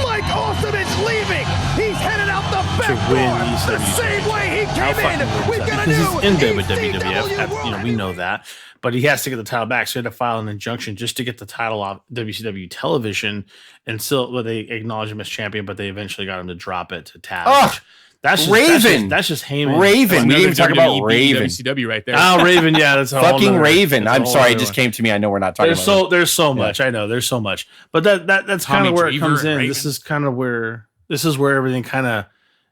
Mike Awesome is leaving. He's headed out the back win door the ECW same way he How came fucking in. weird We've is got that? a Because new he's in bed with ECW WWF. World You know, we know that, but he has to get the title back. So he had to file an injunction just to get the title off WCW television. And still, well, they acknowledge him as champion, but they eventually got him to drop it to Taz. Oh, which- that's just, Raven. That's just Heyman. Raven. We didn't even talk about WWE Raven. WCW right there. Oh, Raven. Yeah, that's a whole Fucking nother- Raven. that's a I'm whole sorry, it other just one. came to me. I know we're not talking about There's so much. I know there's so much, but that's kind Tommy of where it Dreamer comes and in. Raven. This is where everything kind of,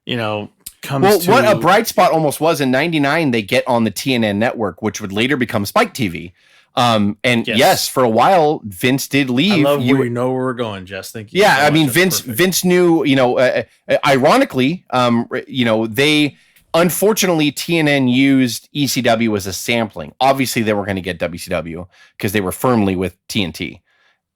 you know, comes Well, to. what a bright spot almost was in '99, they get on the TNN network, which would later become Spike TV. And Yes. yes, for a while, Vince did I leave. love where you know where we're going, Jess. Thank you. Yeah, so I much. mean, That's perfect. Vince knew, you know, ironically, you know, unfortunately, TNN used ECW as a sampling. Obviously, they were going to get WCW because they were firmly with TNT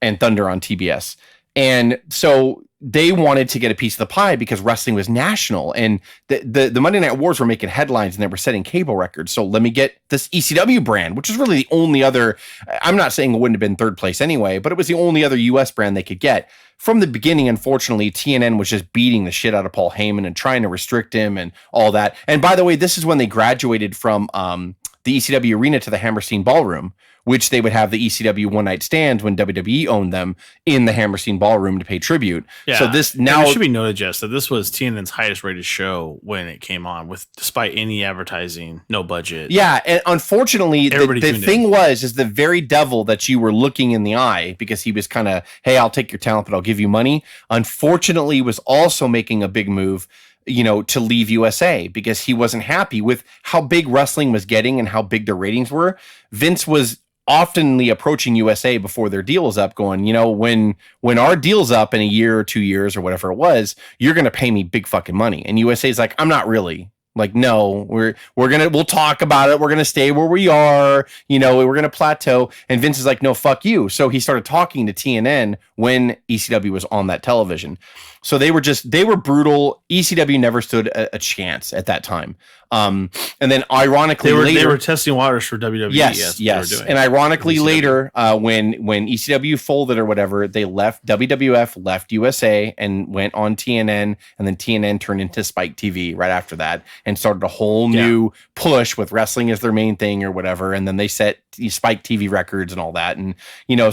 and Thunder on TBS. And so they wanted to get a piece of the pie because wrestling was national, and the Monday Night Wars were making headlines and they were setting cable records. So let me get this ECW brand, which is really the only other, I'm not saying it wouldn't have been third place anyway, but it was the only other US brand they could get. From the beginning, unfortunately, TNN was just beating the shit out of Paul Heyman and trying to restrict him and all that. And by the way, this is when they graduated from the ECW arena to the Hammerstein Ballroom, which they would have the ECW one night stands when WWE owned them in the Hammerstein Ballroom to pay tribute. Yeah. So this And now it should be noted, Jess, that this was TNN's highest rated show when it came on, with despite any advertising, no budget. yeah, and unfortunately, Everybody the tuned thing in. is the very devil that you were looking in the eye because he was kind of, hey, I'll take your talent, but I'll give you money. Unfortunately, was also making a big move, you know, to leave USA because he wasn't happy with how big wrestling was getting and how big their ratings were. Vince was oftenly approaching USA before their deal was up, going, you know, when our deal's up in a year or 2 years or whatever it was, you're going to pay me big fucking money. And USA's like, I'm not really. Like, no, we'll talk about it. We're gonna stay where we are. We're gonna plateau. And Vince is like, no, fuck you. So he started talking to TNN when ECW was on that television. So they were brutal. ECW never stood a chance at that time. And then ironically, they were testing waters for WWE. Yes. And ironically, later, when ECW folded or whatever, they left WWF, left USA, and went on TNN. And then TNN turned into Spike TV right after that, and started a whole new push with wrestling as their main thing or whatever. And then they set Spike TV records and all that. And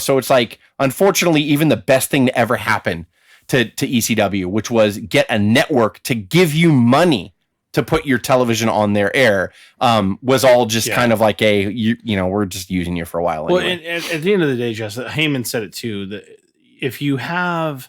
so it's like, unfortunately, even the best thing to ever happen to ECW, which was get a network to give you money to put your television on their air, was all just kind of like we're just using you for a while. Anyway. Well, and at the end of the day, Jess, Heyman said it too, that if you have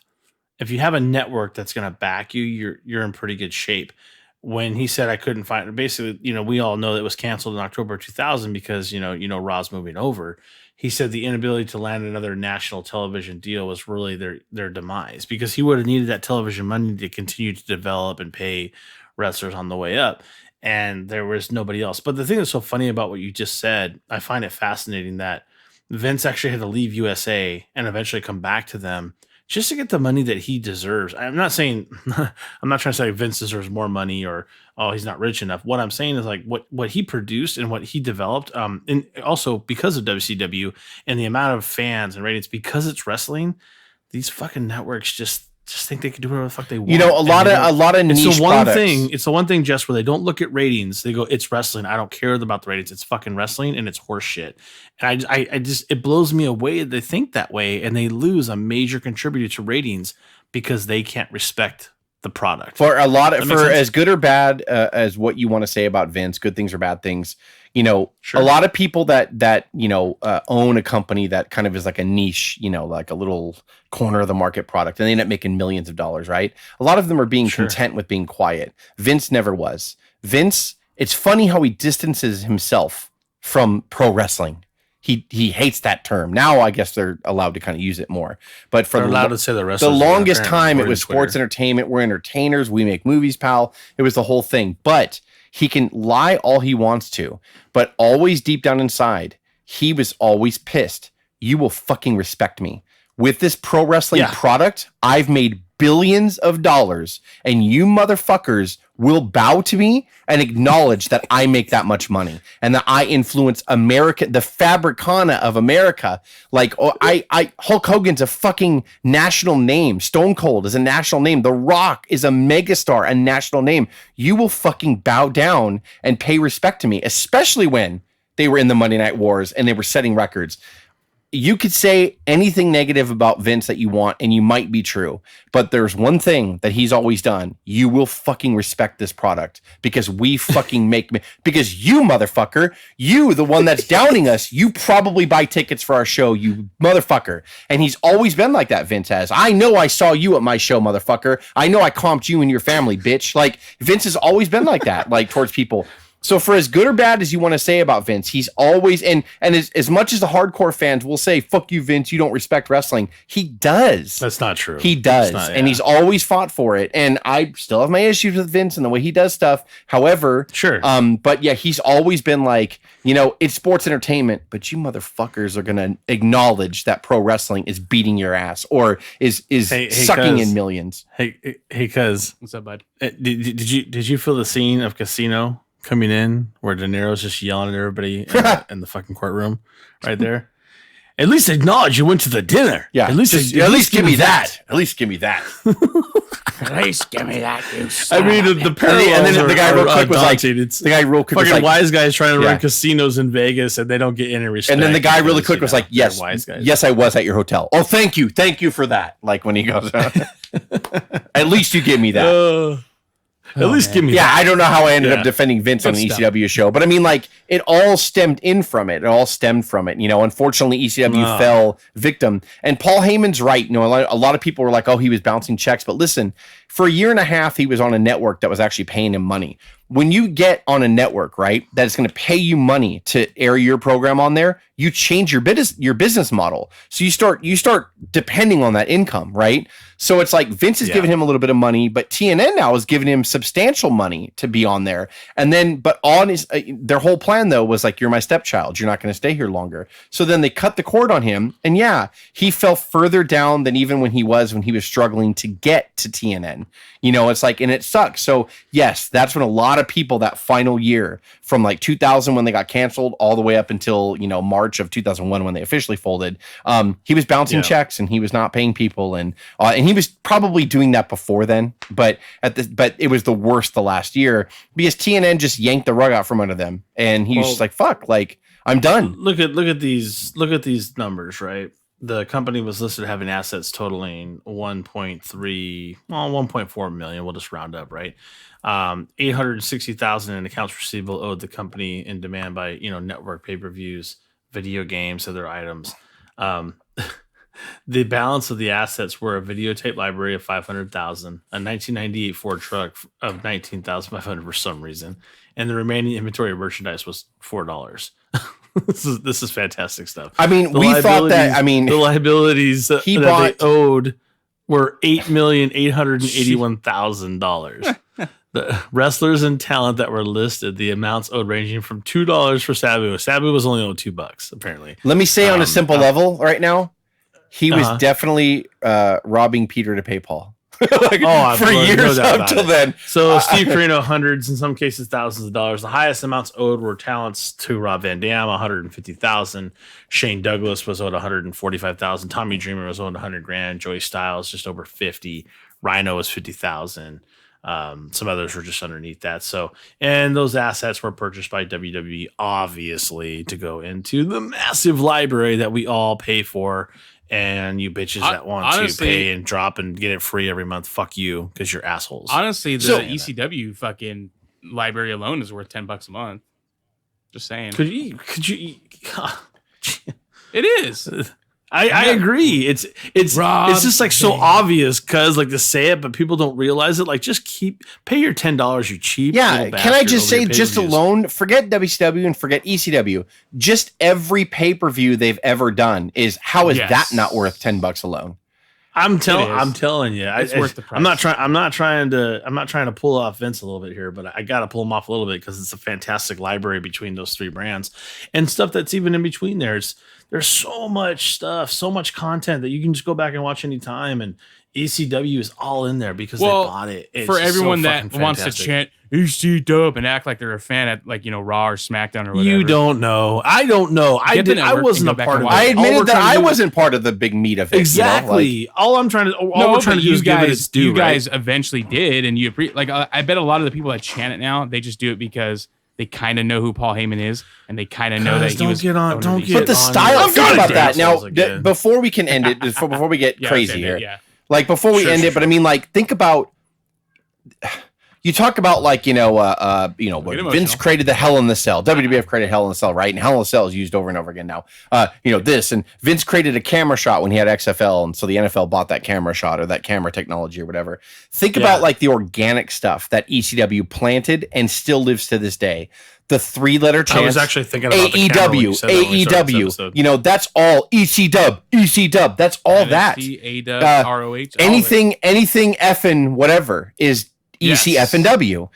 a network that's going to back you, you're in pretty good shape. When he said I couldn't find it, basically, we all know that it was canceled in October 2000 because Raw's moving over. He said the inability to land another national television deal was really their demise, because he would have needed that television money to continue to develop and pay wrestlers on the way up. And there was nobody else. But the thing that's so funny about what you just said, I find it fascinating that Vince actually had to leave USA and eventually come back to them just to get the money that he deserves. I'm not trying to say Vince deserves more money or, oh, he's not rich enough. What I'm saying is like what he produced and what he developed, and also because of WCW and the amount of fans and ratings, because it's wrestling, these fucking networks just think they can do whatever the fuck they want. A lot of niche products. It's the one thing, just where they don't look at ratings. They go, it's wrestling. I don't care about the ratings. It's fucking wrestling and it's horse shit. And I just, it blows me away that they think that way, and they lose a major contributor to ratings because they can't respect the product. For as good or bad as what you want to say about Vince, good things or bad things, sure. A lot of people that own a company that kind of is like a niche, like a little corner of the market product, and they end up making millions of dollars, right? A lot of them are being content with being quiet. Vince never was. Vince, it's funny how he distances himself from pro wrestling. He hates that term. Now I guess they're allowed to kind of use it more. But for the longest time, it was sports entertainment. We're entertainers. We make movies, pal. It was the whole thing. But he can lie all he wants to. But always deep down inside, he was always pissed. You will fucking respect me. With this pro wrestling product, I've made billions of dollars, and you motherfuckers will bow to me and acknowledge that I make that much money and that I influence America, the fabricana of America. Like, Hulk Hogan's a fucking national name. Stone Cold is a national name. The Rock is a megastar, a national name. You will fucking bow down and pay respect to me, especially when they were in the Monday Night Wars and they were setting records. You could say anything negative about Vince that you want, and you might be true. But there's one thing that he's always done. You will fucking respect this product because we fucking because you motherfucker, you, the one that's downing us, you probably buy tickets for our show, you motherfucker. And he's always been like that, Vince has. I know I saw you at my show, motherfucker. I know I comped you and your family, bitch. Like, Vince has always been like that, like towards people. So for as good or bad as you want to say about Vince, he's always, and as much as the hardcore fans will say, fuck you, Vince, you don't respect wrestling, he does. That's not true. He does. And he's always fought for it. And I still have my issues with Vince and the way he does stuff. However, but yeah, he's always been like, it's sports entertainment, but you motherfuckers are going to acknowledge that pro wrestling is beating your ass or is sucking in millions. Hey, cuz. What's up, bud? Did you feel the scene of Casino coming in where De Niro's just yelling at everybody in the fucking courtroom right there? At least acknowledge you went to the dinner. Yeah. At least give me that. At least give me that. At least give me that, you I mean, the parallels and then the guy real quick was like, fucking wise guys trying to run casinos in Vegas and they don't get any respect. And then the guy really quick was like, yes, I was at your hotel. Oh, thank you for that. Like when he goes, at least you give me that. At least give me that. Yeah, I don't know how I ended up defending Vince on an ECW show, but I mean, like, it all stemmed from it. Unfortunately, ECW fell victim. And Paul Heyman's right. A lot of people were like, oh, he was bouncing checks. But listen, for a year and a half, he was on a network that was actually paying him money. when you get on a network, right, that's going to pay you money to air your program on there, you change your business model. So you start depending on that income, right? So it's like Vince is giving him a little bit of money, but TNN now is giving him substantial money to be on there. And then, but on his, their whole plan though was like, you're my stepchild. You're not going to stay here longer. So then they cut the cord on him. And yeah, he fell further down than even when he was struggling to get to TNN. You know, it's like, and it sucks. So yes, that's when a lot of people that final year from like 2000 when they got canceled all the way up until, you know, March of 2001 when they officially folded, he was bouncing checks and he was not paying people, and he was probably doing that before then, but it was the worst the last year because TNN just yanked the rug out from under them, and he was just like, fuck, like, I'm done. Look at these numbers, right? The company was listed having assets totaling 1.4 million. We'll just round up, right? 860,000 in accounts receivable owed the company in demand by, you know, network pay-per-views, video games, other items. The balance of the assets were a videotape library of 500,000, a 1998 Ford truck of 19,500 for some reason, and the remaining inventory of merchandise was $4. This is fantastic stuff. I mean, we thought that. I mean, the liabilities that they owed were $8,881,000. The wrestlers and talent that were listed, the amounts owed ranging from $2 for Sabu. Sabu was only owed $2, apparently. Let me say on a simple level right now, he was definitely robbing Peter to pay Paul. For years up till then. So Steve Corino, hundreds, in some cases thousands of dollars. The highest amounts owed were talents to Rob Van Dam, $150,000. Shane Douglas was owed $145,000. Tommy Dreamer was owed $100,000. Joey Styles just over $50,000. Rhino was $50,000. Some others were just underneath that. So, and those assets were purchased by WWE, obviously, to go into the massive library that we all pay for. And you bitches that want to pay and drop and get it free every month, fuck you, because you're assholes. Honestly, the ECW fucking library alone is worth $10 a month. Just saying. Could you? It is. I agree. It's just like so obvious because like to say it, but people don't realize it. Like just pay your $10, you cheap. Yeah. Can I just say, just alone, forget WCW and forget ECW. Just every pay-per-view they've ever done is that not worth $10 alone? I'm telling you, it's worth the price. I'm not trying to pull off Vince a little bit here, but I got to pull him off a little bit because it's a fantastic library between those three brands and stuff that's even in between there. There's so much stuff, so much content that you can just go back and watch anytime. And ECW is all in there because they bought it. It's for everyone that wants to chant ECW and act like they're a fan at like, you know, Raw or SmackDown or whatever. You don't know. I don't know. I wasn't a part of it. I admitted that I wasn't part of the big meat of it. Exactly. You know? All we're trying to do is give it its due. You guys eventually did, and you I bet a lot of the people that chant it now, they just do it because they kind of know who Paul Heyman is, and they kind of know that he was. But the style. Think about that now. Before we can end it, before we get crazy here, like before we end it, but I mean, like, think about. You talk about like Vince created the Hell in the Cell. WWF created Hell in the Cell, right? And Hell in the Cell is used over and over again now. This and Vince created a camera shot when he had XFL, and so the NFL bought that camera shot or that camera technology or whatever. Think about like the organic stuff that ECW planted and still lives to this day. The 3-letter chant. I was actually thinking about AEW. You know, that's all ECW. That's all that. ROH. Anything effing whatever is ECF&W.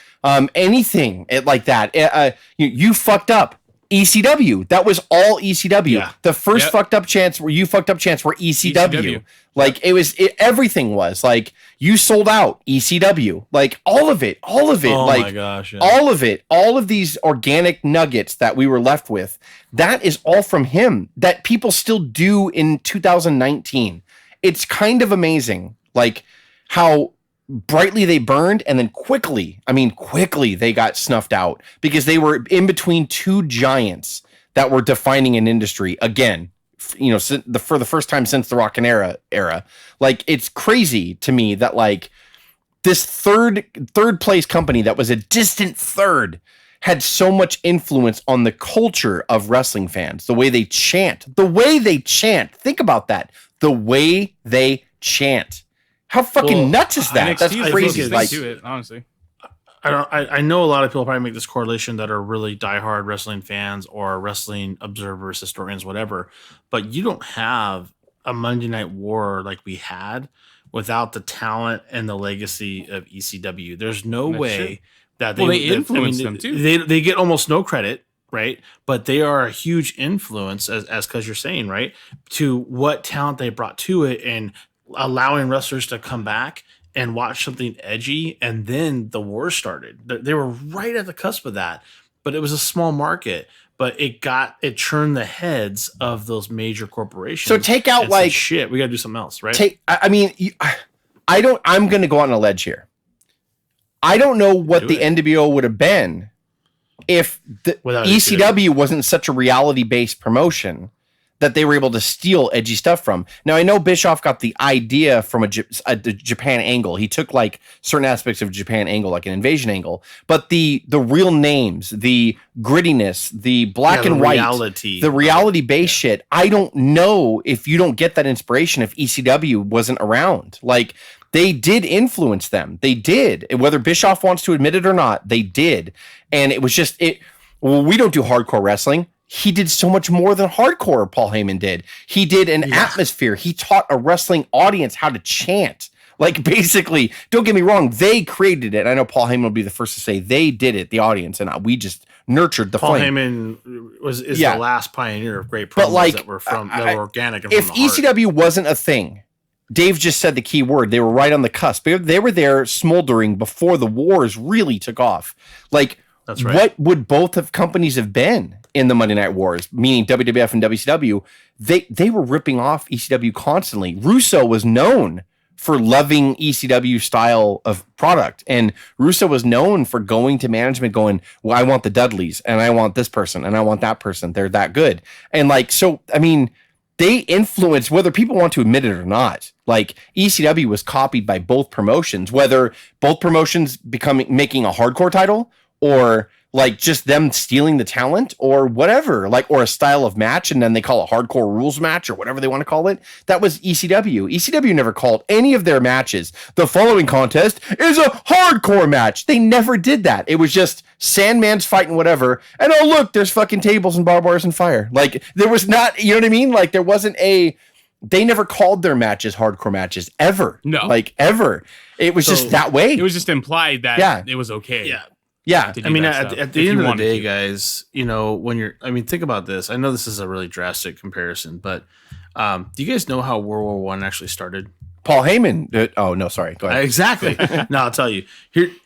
Anything like that. You fucked up. ECW. That was all ECW. Yeah. The first fucked up chants were ECW. Like everything was like you sold out ECW. Like all of it. Oh like my gosh, yeah. All of it. All of these organic nuggets that we were left with. That is all from him that people still do in 2019. It's kind of amazing. Like how brightly they burned and then quickly they got snuffed out because they were in between two giants that were defining an industry again, you know, for the first time since the Rockin' era. Like, it's crazy to me that like this third place company that was a distant third had so much influence on the culture of wrestling fans. The way they chant. Think about that. The way they chant. How fucking nuts is that? NXT That's crazy. Like, to it, honestly. I know a lot of people probably make this correlation that are really diehard wrestling fans or wrestling observers, historians, whatever. But you don't have a Monday Night War like we had without the talent and the legacy of ECW. There's no way that they influence them too. They get almost no credit, right? But they are a huge influence, as because you're saying, right, to what talent they brought to it and allowing wrestlers to come back and watch something edgy. And then the war started. They were right at the cusp of that, but it was a small market. But it churned the heads of those major corporations. So take out and like said, shit, we got to do something else, right? I'm going to go on a ledge here. I don't know what the NWO would have been if the ECW wasn't such a reality-based promotion that they were able to steal edgy stuff from. Now, I know Bischoff got the idea from a Japan angle. He took like certain aspects of Japan angle, like an invasion angle, but the real names, the grittiness, the black and white, the reality-based shit, I don't know if you don't get that inspiration if ECW wasn't around. Like, they did influence them. They did. Whether Bischoff wants to admit it or not, they did. And it was just, we don't do hardcore wrestling. He did so much more than hardcore, Paul Heyman did. He did an atmosphere. He taught a wrestling audience how to chant. Like, basically, don't get me wrong, they created it. I know Paul Heyman will be the first to say they did it, the audience, and we just nurtured the Paul flame. Heyman is the last pioneer of great promos that were organic. And if ECW wasn't a thing, Dave just said the key word. They were right on the cusp. They were there smoldering before the wars really took off. Like, that's right. What would both of companies have been in the Monday Night Wars, meaning WWF and WCW? They were ripping off ECW constantly. Russo was known for loving ECW style of product, and Russo was known for going to management going, well, I want the Dudleys, and I want this person, and I want that person. They're that good. And like, so, I mean, they influenced, whether people want to admit it or not. Like, ECW was copied by both promotions, whether both promotions making a hardcore title or like just them stealing the talent or whatever, like, or a style of match. And then they call a hardcore rules match or whatever they want to call it. That was ECW. ECW never called any of their matches, the following contest is a hardcore match. They never did that. It was just Sandman's fighting whatever. And oh, look, there's fucking tables and barbed wires and fire. Like, there was not, you know what I mean? Like, there wasn't they never called their matches hardcore matches ever. No. Like, ever. It was just that way. It was just implied that it was okay. Yeah. Yeah. I mean, at the end of the day, guys, you know, think about this. I know this is a really drastic comparison, but do you guys know how World War I actually started? Paul Heyman. Oh, no, sorry. Go ahead. Exactly. No, I'll tell you.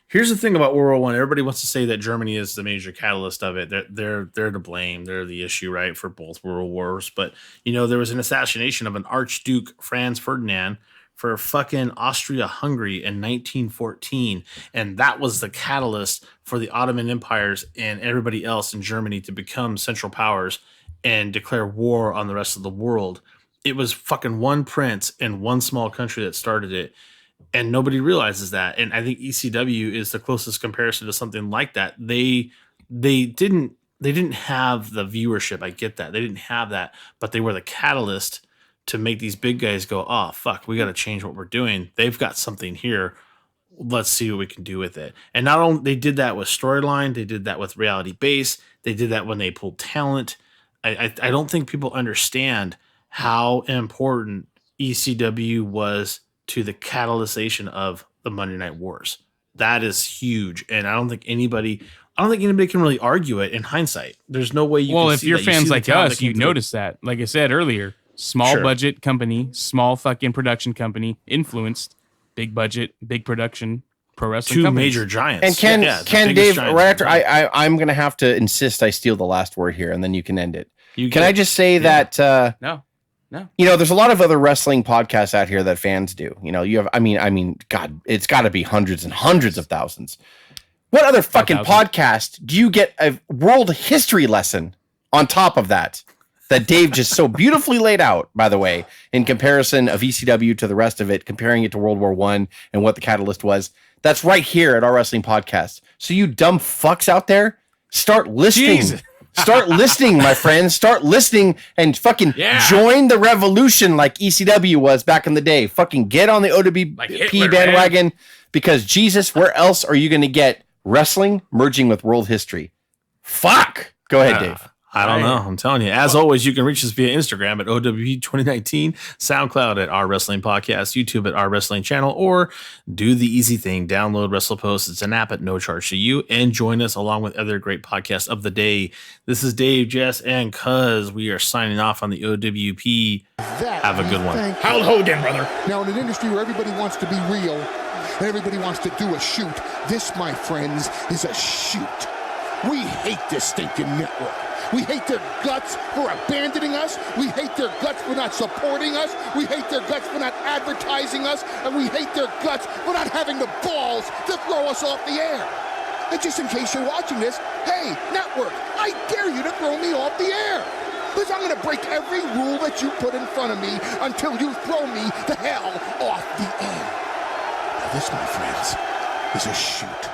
Here's the thing about World War I. Everybody wants to say that Germany is the major catalyst of it. They're to blame. They're the issue, right, for both world wars. But, you know, there was an assassination of an Archduke Franz Ferdinand for fucking Austria-Hungary in 1914. And that was the catalyst for the Ottoman empires and everybody else in Germany to become central powers and declare war on the rest of the world. It was fucking one prince in one small country that started it. And nobody realizes that. And I think ECW is the closest comparison to something like that. They didn't have the viewership. I get that. They didn't have that, but they were the catalyst to make these big guys go, oh, fuck, we got to change what we're doing. They've got something here. Let's see what we can do with it. And not only they did that with storyline, they did that with reality base. They did that when they pulled talent. I don't think people understand how important ECW was to the catalyzation of the Monday Night Wars. That is huge. And I don't think anybody can really argue it in hindsight. There's no way you can see that. Well, if you're fans like us, you notice that. Like I said earlier, small budget company, small fucking production company, influenced big budget, big production pro wrestling two companies. major giants. And can Dave, right after I'm gonna have to insist I steal the last word here, and then you can end it. Can I just say that No. You know, there's a lot of other wrestling podcasts out here that fans do. You know, you have I mean, God, it's gotta be hundreds and hundreds of thousands. What other fucking podcast do you get a world history lesson on top of that Dave just so beautifully laid out, by the way, in comparison of ECW to the rest of it, comparing it to World War I and what the catalyst was? That's right here at our wrestling podcast. So you dumb fucks out there, start listening. Jeez. Start listening, my friends. Start listening and fucking join the revolution like ECW was back in the day. Fucking get on the O.W.P bandwagon because, Jesus, where else are you going to get Wrestling merging with world history. Fuck. Go ahead, Dave. I don't know. I'm telling you. As always, you can reach us via Instagram at O.W.P 2019, SoundCloud at Our Wrestling Podcast, YouTube at Our Wrestling Channel, or do the easy thing. Download WrestlePost. It's an app at no charge to you, and join us along with other great podcasts of the day. This is Dave, Jess, and Cuz. We are signing off on the OWP. Have a good one. Hello again, brother. Now, in an industry where everybody wants to be real and everybody wants to do a shoot, this, my friends, is a shoot. We hate this stinking network. We hate their guts for abandoning us. We hate their guts for not supporting us. We hate their guts for not advertising us. And we hate their guts for not having the balls to throw us off the air. And just in case you're watching this, hey, network, I dare you to throw me off the air. Because I'm going to break every rule that you put in front of me until you throw me the hell off the air. Now this, my friends, is a shoot.